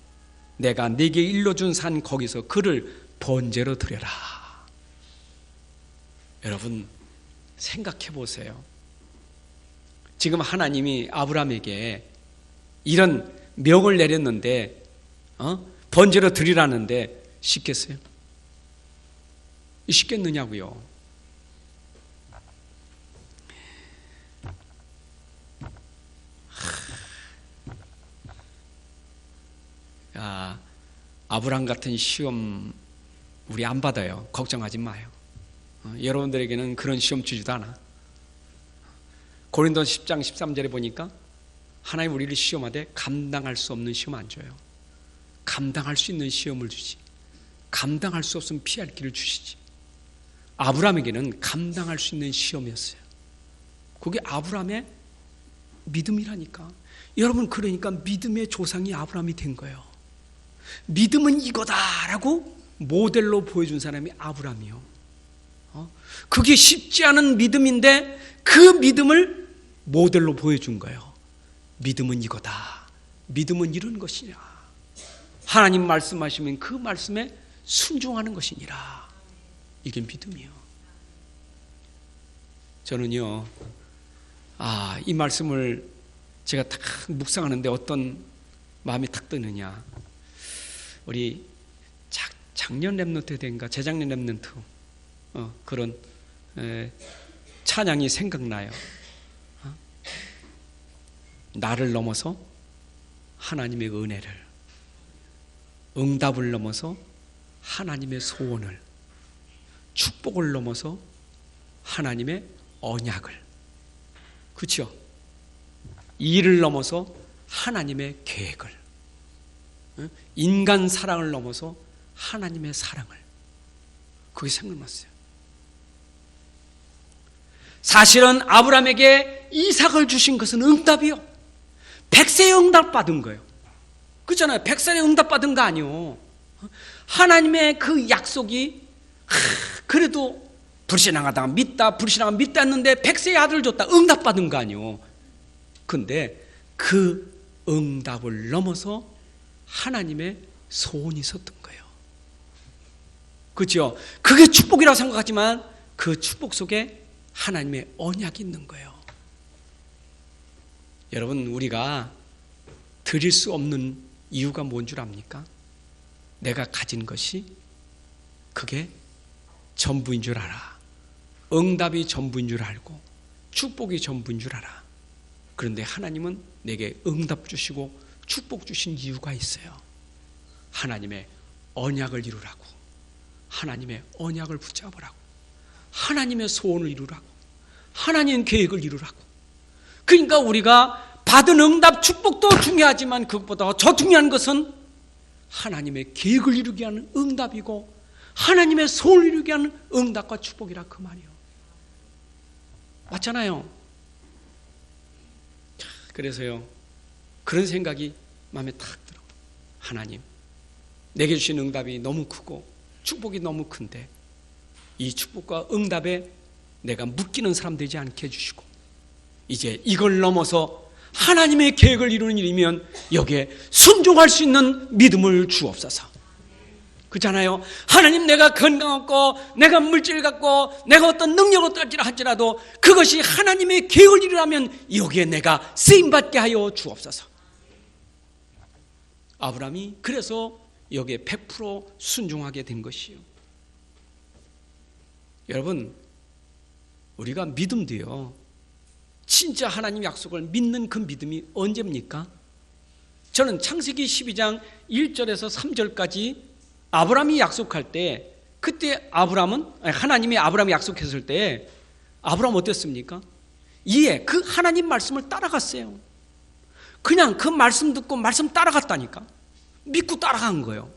내가 네게 일러준 산 거기서 그를 번제로 드려라. 여러분 생각해 보세요. 지금 하나님이 아브라함에게 이런 명을 내렸는데 번제로 드리라는데 쉽겠어요? 쉽겠느냐고요. 아브라함 같은 시험 우리 안 받아요. 걱정하지 마요. 여러분들에게는 그런 시험 주지도 않아. 고린도서 10장 13절에 보니까 하나님 우리를 시험하되 감당할 수 없는 시험 안 줘요. 감당할 수 있는 시험을 주지. 감당할 수 없으면 피할 길을 주시지. 아브라함에게는 감당할 수 있는 시험이었어요. 그게 아브라함의 믿음이라니까. 여러분 그러니까 믿음의 조상이 아브라함이 된 거예요. 믿음은 이거다라고 모델로 보여준 사람이 아브라함이요. 그게 쉽지 않은 믿음인데 그 믿음을 모델로 보여준 거예요. 믿음은 이거다. 믿음은 이런 것이냐. 하나님 말씀하시면 그 말씀에 순종하는 것이니라. 이게 믿음이요. 저는요, 이 말씀을 제가 딱 묵상하는데 어떤 마음이 탁 드느냐. 우리 작년 랩런트 된가 재작년 랩런트 그런 찬양이 생각나요. 나를 넘어서 하나님의 은혜를, 응답을 넘어서 하나님의 소원을, 축복을 넘어서 하나님의 언약을, 그렇죠? 일을 넘어서 하나님의 계획을, 인간 사랑을 넘어서 하나님의 사랑을, 그게 생각났어요. 사실은 아브라함에게 이삭을 주신 것은 응답이요. 100세에 응답받은 거예요. 그렇잖아요. 100세에 응답받은 거 아니요. 하나님의 그 약속이 그래도 불신앙하다가 믿다, 불신앙하다가 믿다 했는데 100세의 아들을 줬다. 응답받은 거 아니요. 근데 그 응답을 넘어서 하나님의 소원이 있었던 거예요. 그렇죠? 그게 축복이라고 생각하지만 그 축복 속에 하나님의 언약이 있는 거예요. 여러분 우리가 드릴 수 없는 이유가 뭔 줄 압니까? 내가 가진 것이 그게 전부인 줄 알아. 응답이 전부인 줄 알고 축복이 전부인 줄 알아. 그런데 하나님은 내게 응답 주시고 축복 주신 이유가 있어요. 하나님의 언약을 이루라고. 하나님의 언약을 붙잡으라고. 하나님의 소원을 이루라고. 하나님의 계획을 이루라고. 그러니까 우리가 받은 응답 축복도 중요하지만 그것보다 더 중요한 것은 하나님의 계획을 이루게 하는 응답이고 하나님의 소원을 이루게 하는 응답과 축복이라 그 말이에요. 맞잖아요. 그래서요 그런 생각이 마음에 탁 들어. 하나님 내게 주신 응답이 너무 크고 축복이 너무 큰데 이 축복과 응답에 내가 묶이는 사람 되지 않게 해주시고 이제 이걸 넘어서 하나님의 계획을 이루는 일이면 여기에 순종할 수 있는 믿음을 주옵소서. 그렇잖아요. 하나님 내가 건강 없고 내가 물질 갖고 내가 어떤 능력을 떨지라 할지라도 그것이 하나님의 계획을 이루려면 여기에 내가 쓰임받게 하여 주옵소서. 아브라함이 그래서 여기에 100% 순종하게 된 것이요. 여러분 우리가 믿음도요 진짜 하나님 약속을 믿는 그 믿음이 언제입니까? 저는 창세기 12장 1절에서 3절까지 아브라함이 약속할 때 그때 하나님이 아브라함이 약속했을 때 아브라함 어땠습니까? 그 하나님 말씀을 따라갔어요. 그냥 그 말씀 듣고 말씀 따라갔다니까. 믿고 따라간 거예요.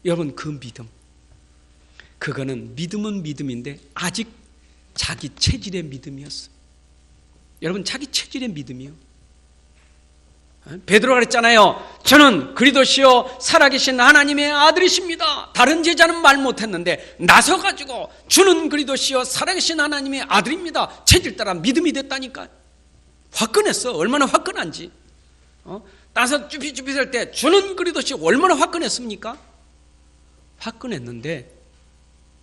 여러분, 그 믿음, 그거는 믿음은 믿음인데 아직 자기 체질의 믿음이었어요. 여러분, 자기 체질의 믿음이요. 베드로가 그랬잖아요. 저는 그리스도시요 살아계신 하나님의 아들이십니다. 다른 제자는 말 못했는데 나서가지고 주는 그리스도시요 살아계신 하나님의 아들입니다. 체질 따라 믿음이 됐다니까. 화끈했어. 얼마나 화끈한지. 나서 쭈삣쭈삣 할 때 주는 그리스도시요 얼마나 화끈했습니까? 화끈했는데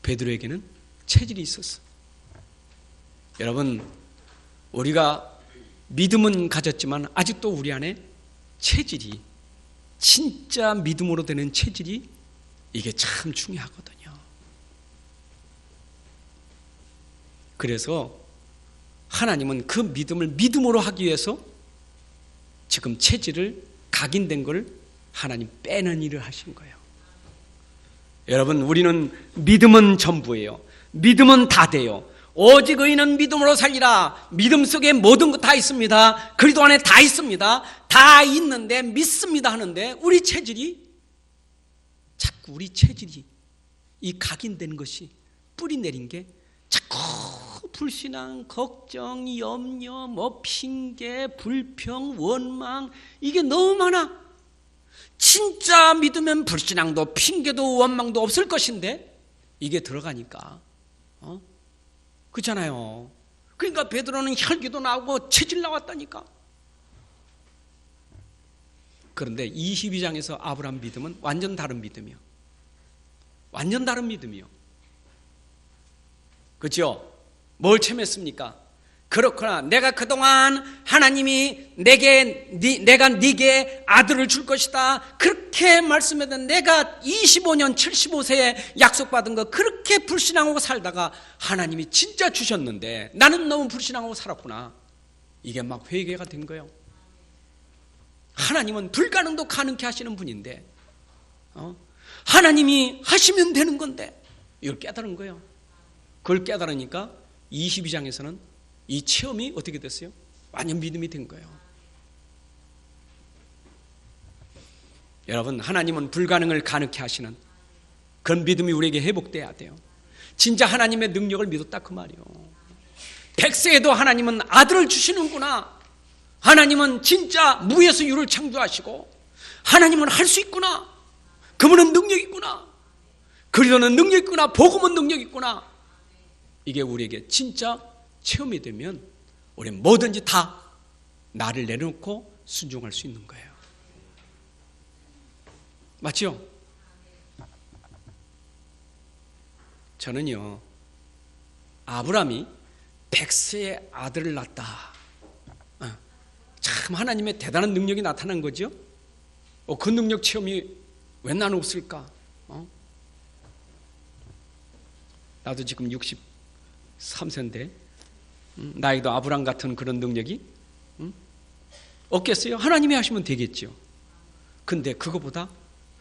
베드로에게는 체질이 있었어. 여러분, 우리가 믿음은 가졌지만 아직도 우리 안에 체질이, 진짜 믿음으로 되는 체질이, 이게 참 중요하거든요. 그래서 하나님은 그 믿음을 믿음으로 하기 위해서 지금 체질을 각인된 걸 하나님 빼는 일을 하신 거예요. 여러분, 우리는 믿음은 전부예요. 믿음은 다 돼요. 오직 의인은 믿음으로 살리라. 믿음 속에 모든 것 다 있습니다. 그리스도 안에 다 있습니다. 다 있는데 믿습니다 하는데 우리 체질이 이 각인된 것이 뿌리 내린 게 자꾸 불신앙, 걱정, 염려, 핑계, 불평, 원망, 이게 너무 많아. 진짜 믿으면 불신앙도 핑계도 원망도 없을 것인데 이게 들어가니까 그렇잖아요. 그러니까 베드로는 혈기도 나오고 체질 나왔다니까. 그런데 22장에서 아브라함 믿음은 완전 다른 믿음이요. 완전 다른 믿음이요. 그렇죠? 뭘 체험했습니까? 그렇구나. 내가 그동안 하나님이 내가 네게 아들을 줄 것이다. 그렇게 말씀했던 내가 25년 75세에 약속받은 거 그렇게 불신앙하고 살다가 하나님이 진짜 주셨는데 나는 너무 불신앙하고 살았구나. 이게 막 회개가 된 거예요. 하나님은 불가능도 가능케 하시는 분인데 하나님이 하시면 되는 건데 이걸 깨달은 거예요. 그걸 깨달으니까 22장에서는 이 체험이 어떻게 됐어요? 완전 믿음이 된 거예요. 여러분, 하나님은 불가능을 가능케 하시는 그런 믿음이 우리에게 회복돼야 돼요. 진짜 하나님의 능력을 믿었다 그 말이에요. 100세에도 하나님은 아들을 주시는구나. 하나님은 진짜 무에서 유를 창조하시고 하나님은 할 수 있구나. 그분은 능력 있구나. 그리스도는 능력 있구나. 복음은 능력 있구나. 이게 우리에게 진짜 체험이 되면 우리는 뭐든지 다 나를 내려놓고 순종할 수 있는 거예요. 맞죠? 저는요, 아브라함이 100세의 아들을 낳았다. 참 하나님의 대단한 능력이 나타난 거죠. 그 능력 체험이 왜 나는 없을까? 나도 지금 63세인데 나이도 아브라함 같은 그런 능력이 없겠어요? 하나님이 하시면 되겠죠. 근데 그거보다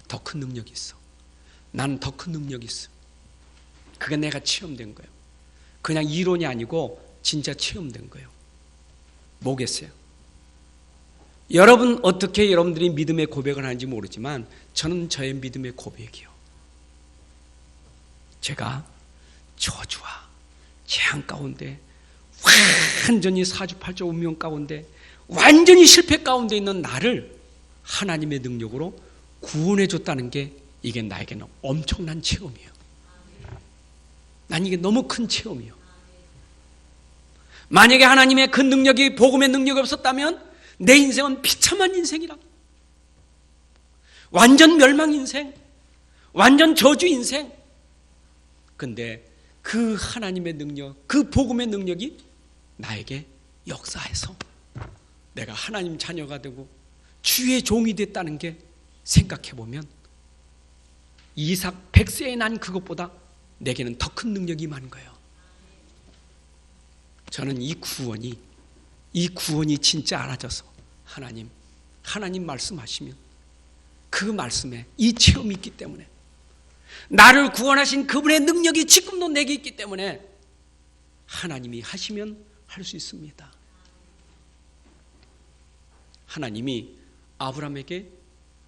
더 큰 능력이 있어. 나는 더 큰 능력이 있어. 그게 내가 체험된 거예요. 그냥 이론이 아니고 진짜 체험된 거예요. 뭐겠어요? 여러분 어떻게 여러분들이 믿음의 고백을 하는지 모르지만 저는 저의 믿음의 고백이요. 제가 저주와 재앙 가운데 완전히 사주팔조 운명 가운데 완전히 실패 가운데 있는 나를 하나님의 능력으로 구원해 줬다는 게 이게 나에게는 엄청난 체험이에요. 난 이게 너무 큰 체험이에요. 만약에 하나님의 그 능력이 복음의 능력이 없었다면 내 인생은 비참한 인생이라. 완전 멸망 인생, 완전 저주 인생. 근데 그 하나님의 능력, 그 복음의 능력이 나에게 역사해서 내가 하나님 자녀가 되고 주의 종이 됐다는 게 생각해보면 이삭 100세에 난 그것보다 내게는 더 큰 능력이 많은 거예요. 저는 이 구원이 진짜 알아져서 하나님 말씀하시면 그 말씀에 이 체험이 있기 때문에 나를 구원하신 그분의 능력이 지금도 내게 있기 때문에 하나님이 하시면 할 수 있습니다. 하나님이 아브라함에게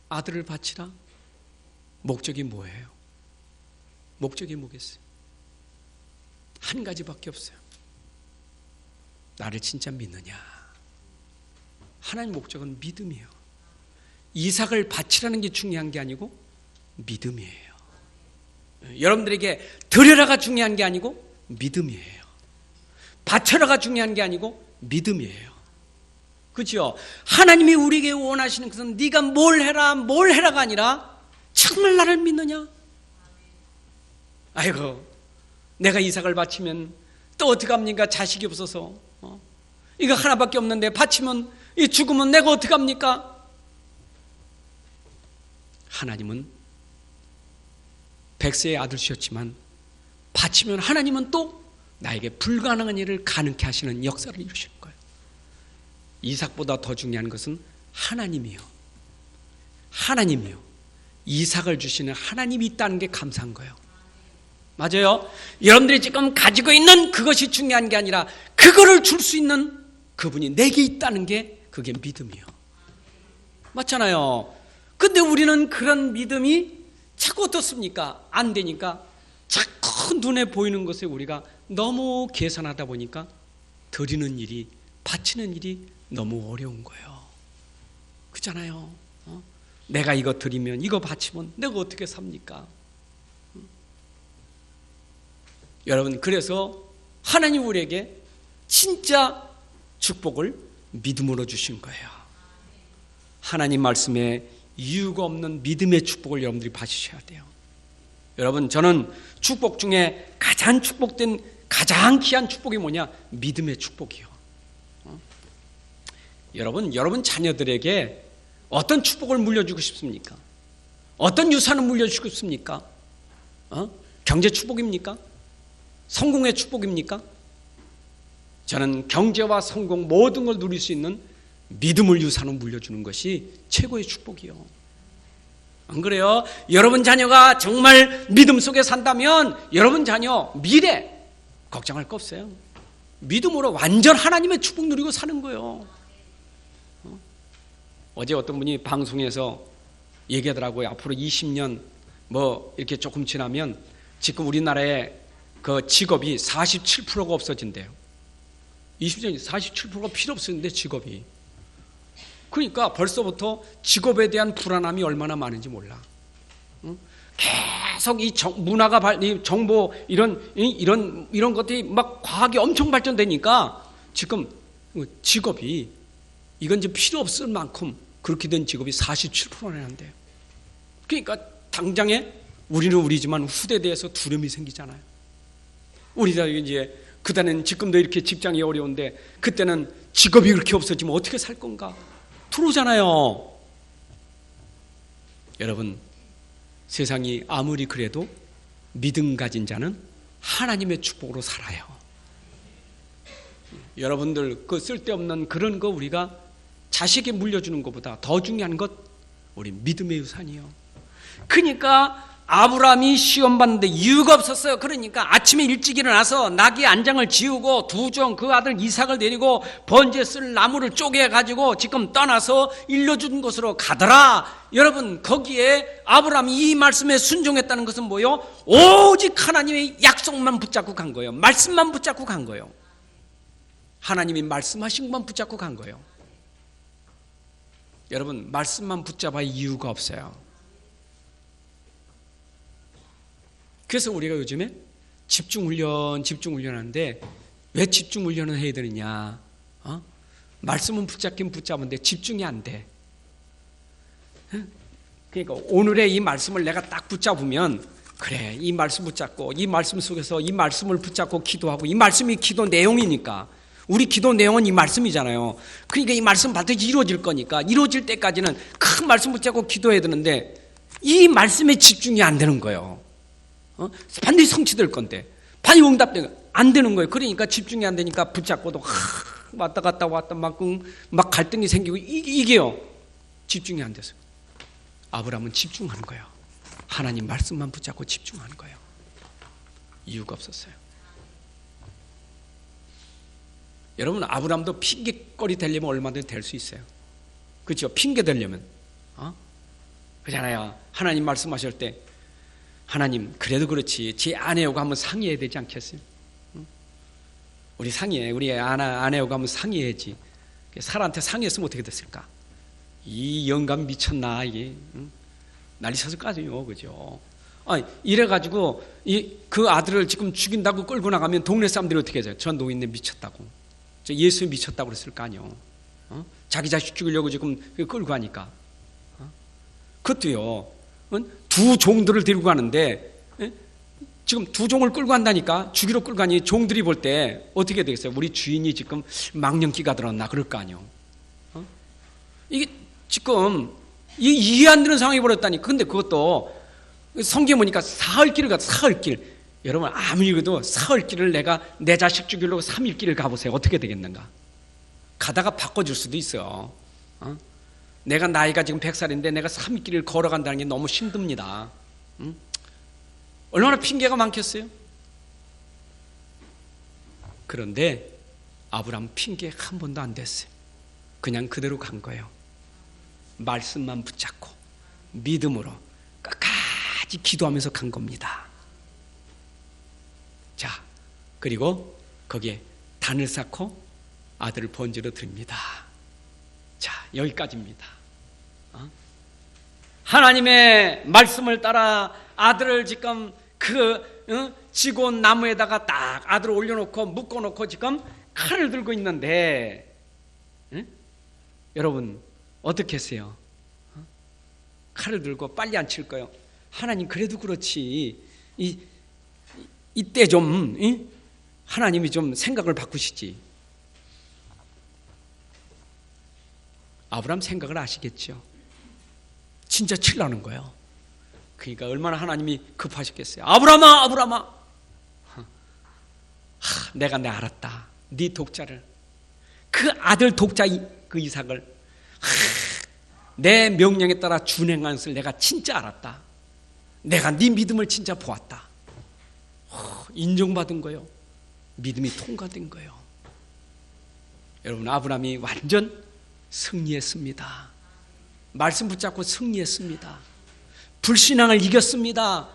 아들을 바치라. 목적이 뭐예요? 목적이 뭐겠어요? 한 가지밖에 없어요. 나를 진짜 믿느냐? 하나님 목적은 믿음이에요. 이삭을 바치라는 게 중요한 게 아니고 믿음이에요. 여러분들에게 드려라가 중요한 게 아니고 믿음이에요. 바쳐라가 중요한 게 아니고 믿음이에요. 그렇죠? 하나님이 우리에게 원하시는 것은 네가 뭘 해라가 아니라 정말 나를 믿느냐? 아이고, 내가 이삭을 바치면 또 어떡합니까? 자식이 없어서. 이거 하나밖에 없는데 바치면 이 죽으면 내가 어떡합니까? 하나님은 백세의 아들이셨지만 바치면 하나님은 또 나에게 불가능한 일을 가능케 하시는 역사를 이루시는 거예요. 이삭보다 더 중요한 것은 하나님이요. 하나님이요. 이삭을 주시는 하나님이 있다는 게 감사한 거예요. 맞아요. 여러분들이 지금 가지고 있는 그것이 중요한 게 아니라 그거를 줄 수 있는 그분이 내게 있다는 게 그게 믿음이요. 맞잖아요. 근데 우리는 그런 믿음이 자꾸 어떻습니까? 안 되니까 자꾸 눈에 보이는 것에 우리가 너무 계산하다 보니까 드리는 일이, 바치는 일이 너무 어려운 거예요. 그렇잖아요. 내가 이거 드리면, 이거 바치면 내가 어떻게 삽니까? 여러분, 그래서 하나님 우리에게 진짜 축복을 믿음으로 주신 거예요. 하나님 말씀에 이유가 없는 믿음의 축복을 여러분들이 받으셔야 돼요. 여러분, 저는 축복 중에 가장 축복된, 가장 귀한 축복이 뭐냐? 믿음의 축복이요. 여러분 자녀들에게 어떤 축복을 물려주고 싶습니까? 어떤 유산을 물려주고 싶습니까? 경제 축복입니까? 성공의 축복입니까? 저는 경제와 성공 모든 걸 누릴 수 있는 믿음을 유산으로 물려주는 것이 최고의 축복이요. 안 그래요? 여러분 자녀가 정말 믿음 속에 산다면 여러분 자녀 미래 걱정할 거 없어요. 믿음으로 완전 하나님의 축복 누리고 사는 거예요. 어제 어떤 분이 방송에서 얘기하더라고요. 앞으로 20년 뭐 이렇게 조금 지나면 지금 우리나라의 그 직업이 47%가 없어진대요. 20년 47%가 필요 없었는데 직업이. 그러니까 벌써부터 직업에 대한 불안함이 얼마나 많은지 몰라. 계속 이 문화가 이 정보 이런 것들이 막 과학이 엄청 발전되니까 지금 직업이 이건 이제 필요 없을 만큼 그렇게 된 직업이 47%나 한대요. 그러니까 당장에 우리는 우리지만 후대에 대해서 두려움이 생기잖아요. 우리가 이제 그때는 지금도 이렇게 직장이 어려운데 그때는 직업이 그렇게 없어지면 어떻게 살 건가? 들어오잖아요. 여러분, 세상이 아무리 그래도 믿음 가진 자는 하나님의 축복으로 살아요. 여러분들 그 쓸데없는 그런 거 우리가 자식에 물려주는 것보다 더 중요한 것 우리 믿음의 유산이요. 그러니까 아브라함이 시험 받는데 이유가 없었어요. 그러니까 아침에 일찍 일어나서 나귀 안장을 지우고 두종 그 아들 이삭을 데리고 번제에 쓸 나무를 쪼개 가지고 지금 떠나서 일러준 곳으로 가더라. 여러분, 거기에 아브라함이 이 말씀에 순종했다는 것은 뭐예요? 오직 하나님의 약속만 붙잡고 간 거예요. 말씀만 붙잡고 간 거예요. 하나님이 말씀하신 것만 붙잡고 간 거예요. 여러분, 말씀만 붙잡아 이유가 없어요. 그래서 우리가 요즘에 집중훈련 하는데 왜 집중훈련을 해야 되느냐? 말씀은 붙잡긴 붙잡은데 집중이 안 돼. 그러니까 오늘의 이 말씀을 내가 딱 붙잡으면 그래, 이 말씀 붙잡고 이 말씀 속에서 이 말씀을 붙잡고 기도하고 이 말씀이 기도 내용이니까 우리 기도 내용은 이 말씀이잖아요. 그러니까 이 말씀 반드시 이루어질 거니까 이루어질 때까지는 큰 말씀 붙잡고 기도해야 되는데 이 말씀에 집중이 안 되는 거예요. 반드시 성취될 건데 반드시 응답되는 안 되는 거예요. 그러니까 집중이 안 되니까 붙잡고도 왔다 갔다 막 갈등이 생기고 이게요. 집중이 안 돼서. 아브라함은 집중하는 거예요. 하나님 말씀만 붙잡고 집중하는 거예요. 이유가 없었어요. 여러분, 아브라함도 핑계거리 되려면 얼마든지 될 수 있어요. 그렇죠? 핑계 되려면. 그잖아요. 하나님 말씀하실 때 하나님 그래도 그렇지 제 아내하고 한번 상의해야 되지 않겠어요? 우리 상의해. 우리 아내하고 한번 상의해야지. 사라한테 상의했으면 어떻게 됐을까? 이 영감 미쳤나 이게. 난리 쳤을 거 아니에요. 그죠? 이래가지고 그 아들을 지금 죽인다고 끌고 나가면 동네 사람들이 어떻게 해요? 저 노인네 미쳤다고. 저 예수에 미쳤다고 그랬을 거 아니에요. 자기 자식 죽이려고 지금 끌고 가니까. 그것도요. 두 종들을 데리고 가는데 지금 두 종을 끌고 간다니까. 죽이러 끌고 가니 종들이 볼 때 어떻게 되겠어요? 우리 주인이 지금 망령기가 들었나 그럴 거 아니에요. 이게 지금 이해 안 되는 상황이 벌어졌다니. 근데 그것도 성경에 보니까 사흘길을 가서 사흘길. 여러분 아무리 그래도 사흘길을 내가 내 자식 죽이려고 3일길을 가보세요. 어떻게 되겠는가? 가다가 바꿔줄 수도 있어요. 내가 나이가 지금 100살인데 내가 3일길을 걸어간다는 게 너무 힘듭니다. 얼마나 핑계가 많겠어요? 그런데 아브라함 핑계 한 번도 안 됐어요. 그냥 그대로 간 거예요. 말씀만 붙잡고 믿음으로 끝까지 기도하면서 간 겁니다. 자, 그리고 거기에 단을 쌓고 아들을 번제로 드립니다. 자, 여기까지입니다. 하나님의 말씀을 따라 아들을 지금 지고 온 나무에다가 딱 아들을 올려놓고 묶어놓고 지금 칼을 들고 있는데, 여러분 어떻게 했어요? 칼을 들고 빨리 안 칠 거예요. 하나님 그래도 그렇지 이때 좀 하나님이 좀 생각을 바꾸시지. 아브라함 생각을 아시겠죠? 진짜 칠라는 거예요. 그러니까 얼마나 하나님이 급하셨겠어요. 아브라함아, 아브라함아, 내가 알았다. 네 독자를, 그 아들 독자 그 이삭을 내 명령에 따라 준행하는 것을 내가 진짜 알았다. 내가 네 믿음을 진짜 보았다. 인정받은 거예요. 믿음이 통과된 거예요. 여러분, 아브라함이 완전 승리했습니다. 말씀 붙잡고 승리했습니다. 불신앙을 이겼습니다.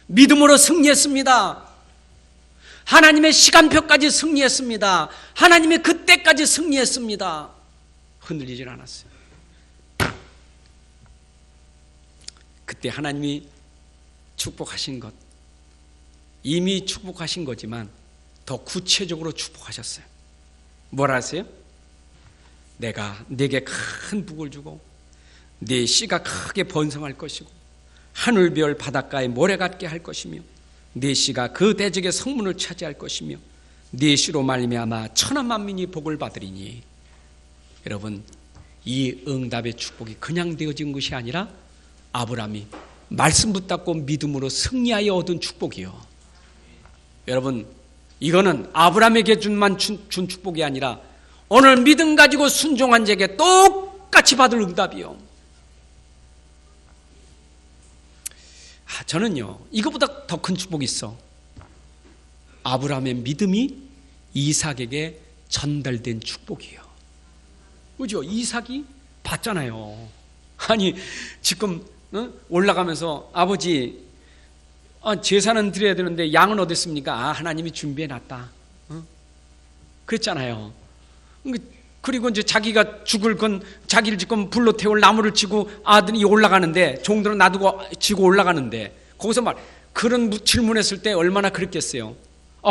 믿음으로 승리했습니다. 하나님의 시간표까지 승리했습니다. 하나님의 그때까지 승리했습니다. 흔들리질 않았어요. 그때 하나님이 축복하신 것, 이미 축복하신 거지만 더 구체적으로 축복하셨어요. 뭐라 하세요? 내가 네게 큰 복을 주고 네 씨가 크게 번성할 것이고 하늘별 바닷가에 모래 같게 할 것이며 네 씨가 그 대적의 성문을 차지할 것이며 네 씨로 말미암아 천하 만민이 복을 받으리니. 여러분, 이 응답의 축복이 그냥 되어진 것이 아니라 아브라함이 말씀 붙잡고 믿음으로 승리하여 얻은 축복이요. 여러분, 이거는 아브라함에게 준 축복이 아니라 오늘 믿음 가지고 순종한 자에게 똑같이 받을 응답이요. 저는요, 이거보다 더 큰 축복이 있어. 아브라함의 믿음이 이삭에게 전달된 축복이에요. 그죠? 이삭이 봤잖아요. 아니, 지금 올라가면서 아버지, 제사는 드려야 되는데 양은 어디 있습니까? 하나님이 준비해놨다. 그랬잖아요. 그리고 이제 자기가 죽을 건 자기를 지금 불로 태울 나무를 치고 아들이 올라가는데, 종들은 놔두고 지고 올라가는데, 거기서 그런 질문했을 때 얼마나 그랬겠어요.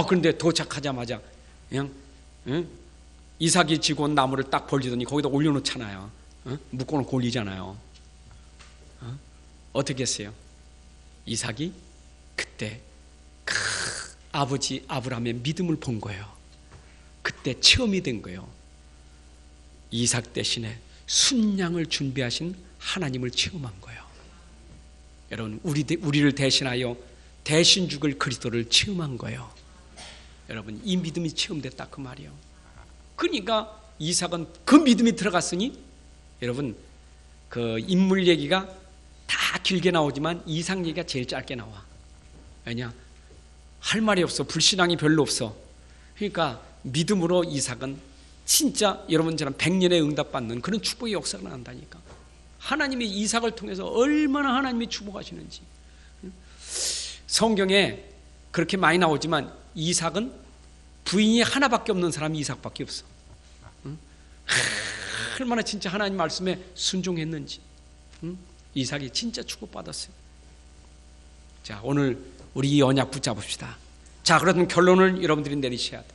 그런데 도착하자마자 그냥 이삭이 지고 온 나무를 딱 벌리더니 거기다 올려놓잖아요. 묶어놓고 올리잖아요. 어떻게 했어요? 이삭이 그때 아버지 아브라함의 믿음을 본 거예요. 그때 체험이 된 거예요. 이삭 대신에 순양을 준비하신 하나님을 체험한 거예요. 여러분, 우리를 대신하여 대신 죽을 그리스도를 체험한 거예요. 여러분, 이 믿음이 체험됐다 그 말이에요. 그러니까 이삭은 그 믿음이 들어갔으니, 여러분, 그 인물 얘기가 다 길게 나오지만 이삭 얘기가 제일 짧게 나와. 왜냐? 할 말이 없어. 불신앙이 별로 없어. 그러니까 믿음으로 이삭은 진짜 여러분처럼 100년에 응답받는 그런 축복의 역사가 난다니까. 하나님이 이삭을 통해서 얼마나 하나님이 축복하시는지. 성경에 그렇게 많이 나오지만 이삭은 부인이 하나밖에 없는 사람이 이삭밖에 없어. 얼마나 진짜 하나님 말씀에 순종했는지. 이삭이 진짜 축복받았어요. 자, 오늘 우리 이 언약 붙잡읍시다. 자, 그러면 결론을 여러분들이 내리셔야 돼.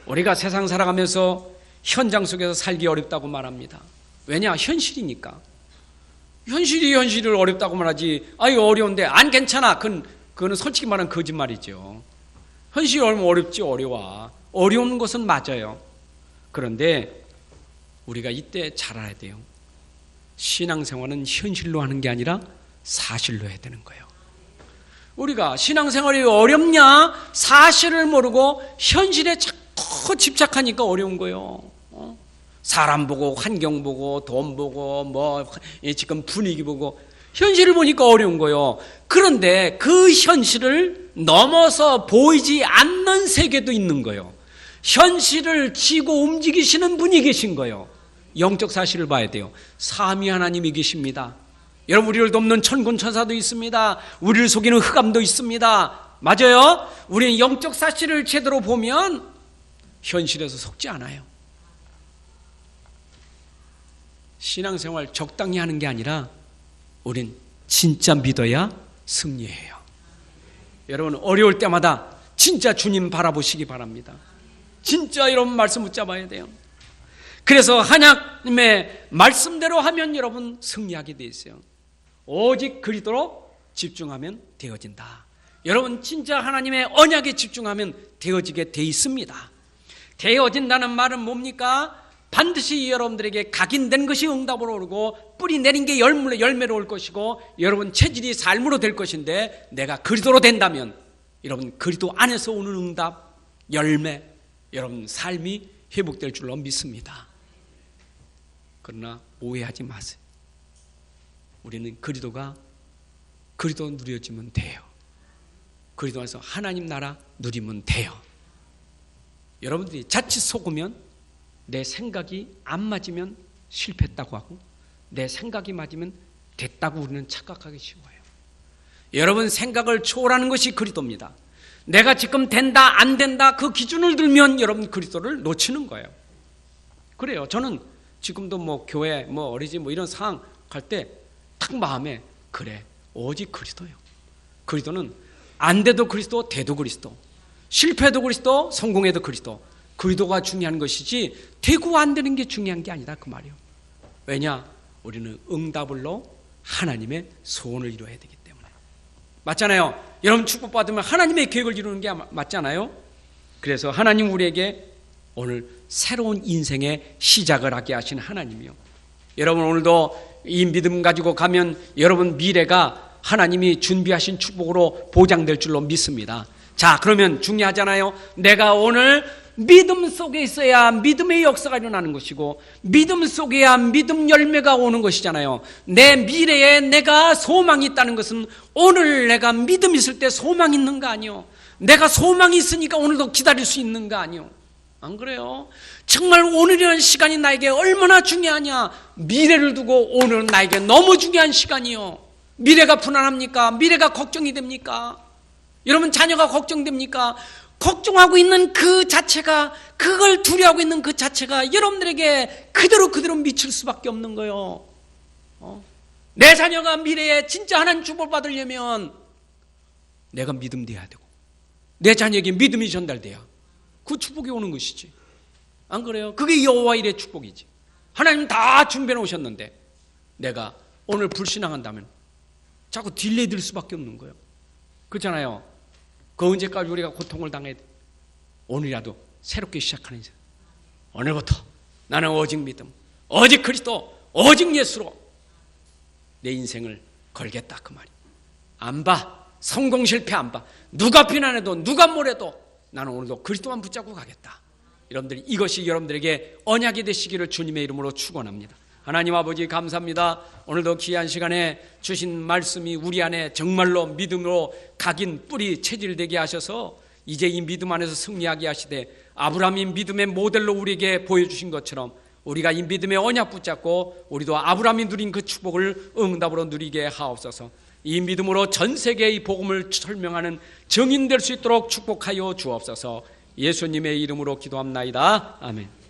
우리가 세상 살아가면서 현장 속에서 살기 어렵다고 말합니다. 왜냐? 현실이니까. 현실을 어렵다고 말하지. 아유, 어려운데 안 괜찮아. 그거는 솔직히 말하면 거짓말이죠. 현실이 얼마나 어렵지. 어려워. 어려운 것은 맞아요. 그런데 우리가 이때 잘 알아야 돼요. 신앙생활은 현실로 하는 게 아니라 사실로 해야 되는 거예요. 우리가 신앙생활이 어렵냐? 사실을 모르고 현실에 자꾸 집착하니까 어려운 거예요. 사람 보고 환경 보고 돈 보고 뭐 지금 분위기 보고 현실을 보니까 어려운 거예요. 그런데 그 현실을 넘어서 보이지 않는 세계도 있는 거예요. 현실을 지고 움직이시는 분이 계신 거예요. 영적 사실을 봐야 돼요. 삼위 하나님이 계십니다. 여러분, 우리를 돕는 천군 천사도 있습니다. 우리를 속이는 흑암도 있습니다. 맞아요? 우리는 영적 사실을 제대로 보면 현실에서 속지 않아요. 신앙생활 적당히 하는 게 아니라 우린 진짜 믿어야 승리해요. 여러분, 어려울 때마다 진짜 주님 바라보시기 바랍니다. 진짜 여러분 말씀 붙잡아야 돼요. 그래서 하나님의 말씀대로 하면 여러분 승리하게 돼 있어요. 오직 그리스도로 집중하면 되어진다. 여러분 진짜 하나님의 언약에 집중하면 되어지게 돼 있습니다. 되어진다는 말은 뭡니까? 반드시 여러분들에게 각인된 것이 응답으로 오르고 뿌리 내린 게 열매로 올 것이고 여러분 체질이 삶으로 될 것인데 내가 그리스도로 된다면 여러분 그리스도 안에서 오는 응답, 열매, 여러분 삶이 회복될 줄로 믿습니다. 그러나 오해하지 마세요. 우리는 그리스도 누려지면 돼요. 그리스도 안에서 하나님 나라 누리면 돼요. 여러분들이 자칫 속으면 내 생각이 안 맞으면 실패했다고 하고 내 생각이 맞으면 됐다고 우리는 착각하기 쉬워요. 여러분 생각을 초월하는 것이 그리스도입니다. 내가 지금 된다 안 된다 그 기준을 들면 여러분 그리스도를 놓치는 거예요. 그래요. 저는 지금도 뭐 교회 뭐 어리지 뭐 이런 상황 갈 때 딱 마음에 그래 오직 그리스도요. 그리스도는 안 돼도 그리스도, 돼도 그리스도, 실패해도 그리스도, 성공해도 그리스도. 그리스도가 중요한 것이지 되고 안 되는 게 중요한 게 아니다 그 말이요. 왜냐? 우리는 응답을로 하나님의 소원을 이루어야 되기 때문에. 맞잖아요. 여러분 축복받으면 하나님의 계획을 이루는 게 맞잖아요. 그래서 하나님 우리에게 오늘 새로운 인생의 시작을 하게 하신 하나님이요. 여러분 오늘도 이 믿음 가지고 가면 여러분 미래가 하나님이 준비하신 축복으로 보장될 줄로 믿습니다. 자, 그러면 중요하잖아요. 내가 오늘 믿음 속에 있어야 믿음의 역사가 일어나는 것이고 믿음 속에야 믿음 열매가 오는 것이잖아요. 내 미래에 내가 소망이 있다는 것은 오늘 내가 믿음 있을 때 소망이 있는 거 아니요. 내가 소망이 있으니까 오늘도 기다릴 수 있는 거 아니요. 안 그래요? 정말 오늘이라는 시간이 나에게 얼마나 중요하냐. 미래를 두고 오늘은 나에게 너무 중요한 시간이요. 미래가 불안합니까? 미래가 걱정이 됩니까? 여러분 자녀가 걱정됩니까? 걱정하고 있는 그 자체가, 그걸 두려워하고 있는 그 자체가 여러분들에게 그대로 미칠 수밖에 없는 거예요. 내 자녀가 미래에 진짜 하나님 축복을 받으려면 내가 믿음 돼야 되고 내 자녀에게 믿음이 전달돼야 그 축복이 오는 것이지. 안 그래요? 그게 여호와 일의 축복이지. 하나님 다 준비해 놓으셨는데 내가 오늘 불신앙한다면 자꾸 딜레이 될 수밖에 없는 거예요. 그렇잖아요. 그 언제까지 우리가 고통을 당해야 돼? 오늘이라도 새롭게 시작하는 인생. 오늘부터 나는 오직 믿음, 오직 그리스도, 오직 예수로 내 인생을 걸겠다 그 말이야. 안 봐. 성공 실패 안 봐. 누가 비난해도 누가 뭐래도 나는 오늘도 그리스도만 붙잡고 가겠다. 여러분들이 이것이 여러분들에게 언약이 되시기를 주님의 이름으로 축원합니다. 하나님 아버지 감사합니다. 오늘도 귀한 시간에 주신 말씀이 우리 안에 정말로 믿음으로 각인 뿌리 체질되게 하셔서 이제 이 믿음 안에서 승리하게 하시되 아브라함이 믿음의 모델로 우리에게 보여주신 것처럼 우리가 이 믿음의 언약 붙잡고 우리도 아브라함이 누린 그 축복을 응답으로 누리게 하옵소서. 이 믿음으로 전 세계의 이 복음을 설명하는 증인 될 수 있도록 축복하여 주옵소서. 예수님의 이름으로 기도합나이다. 아멘.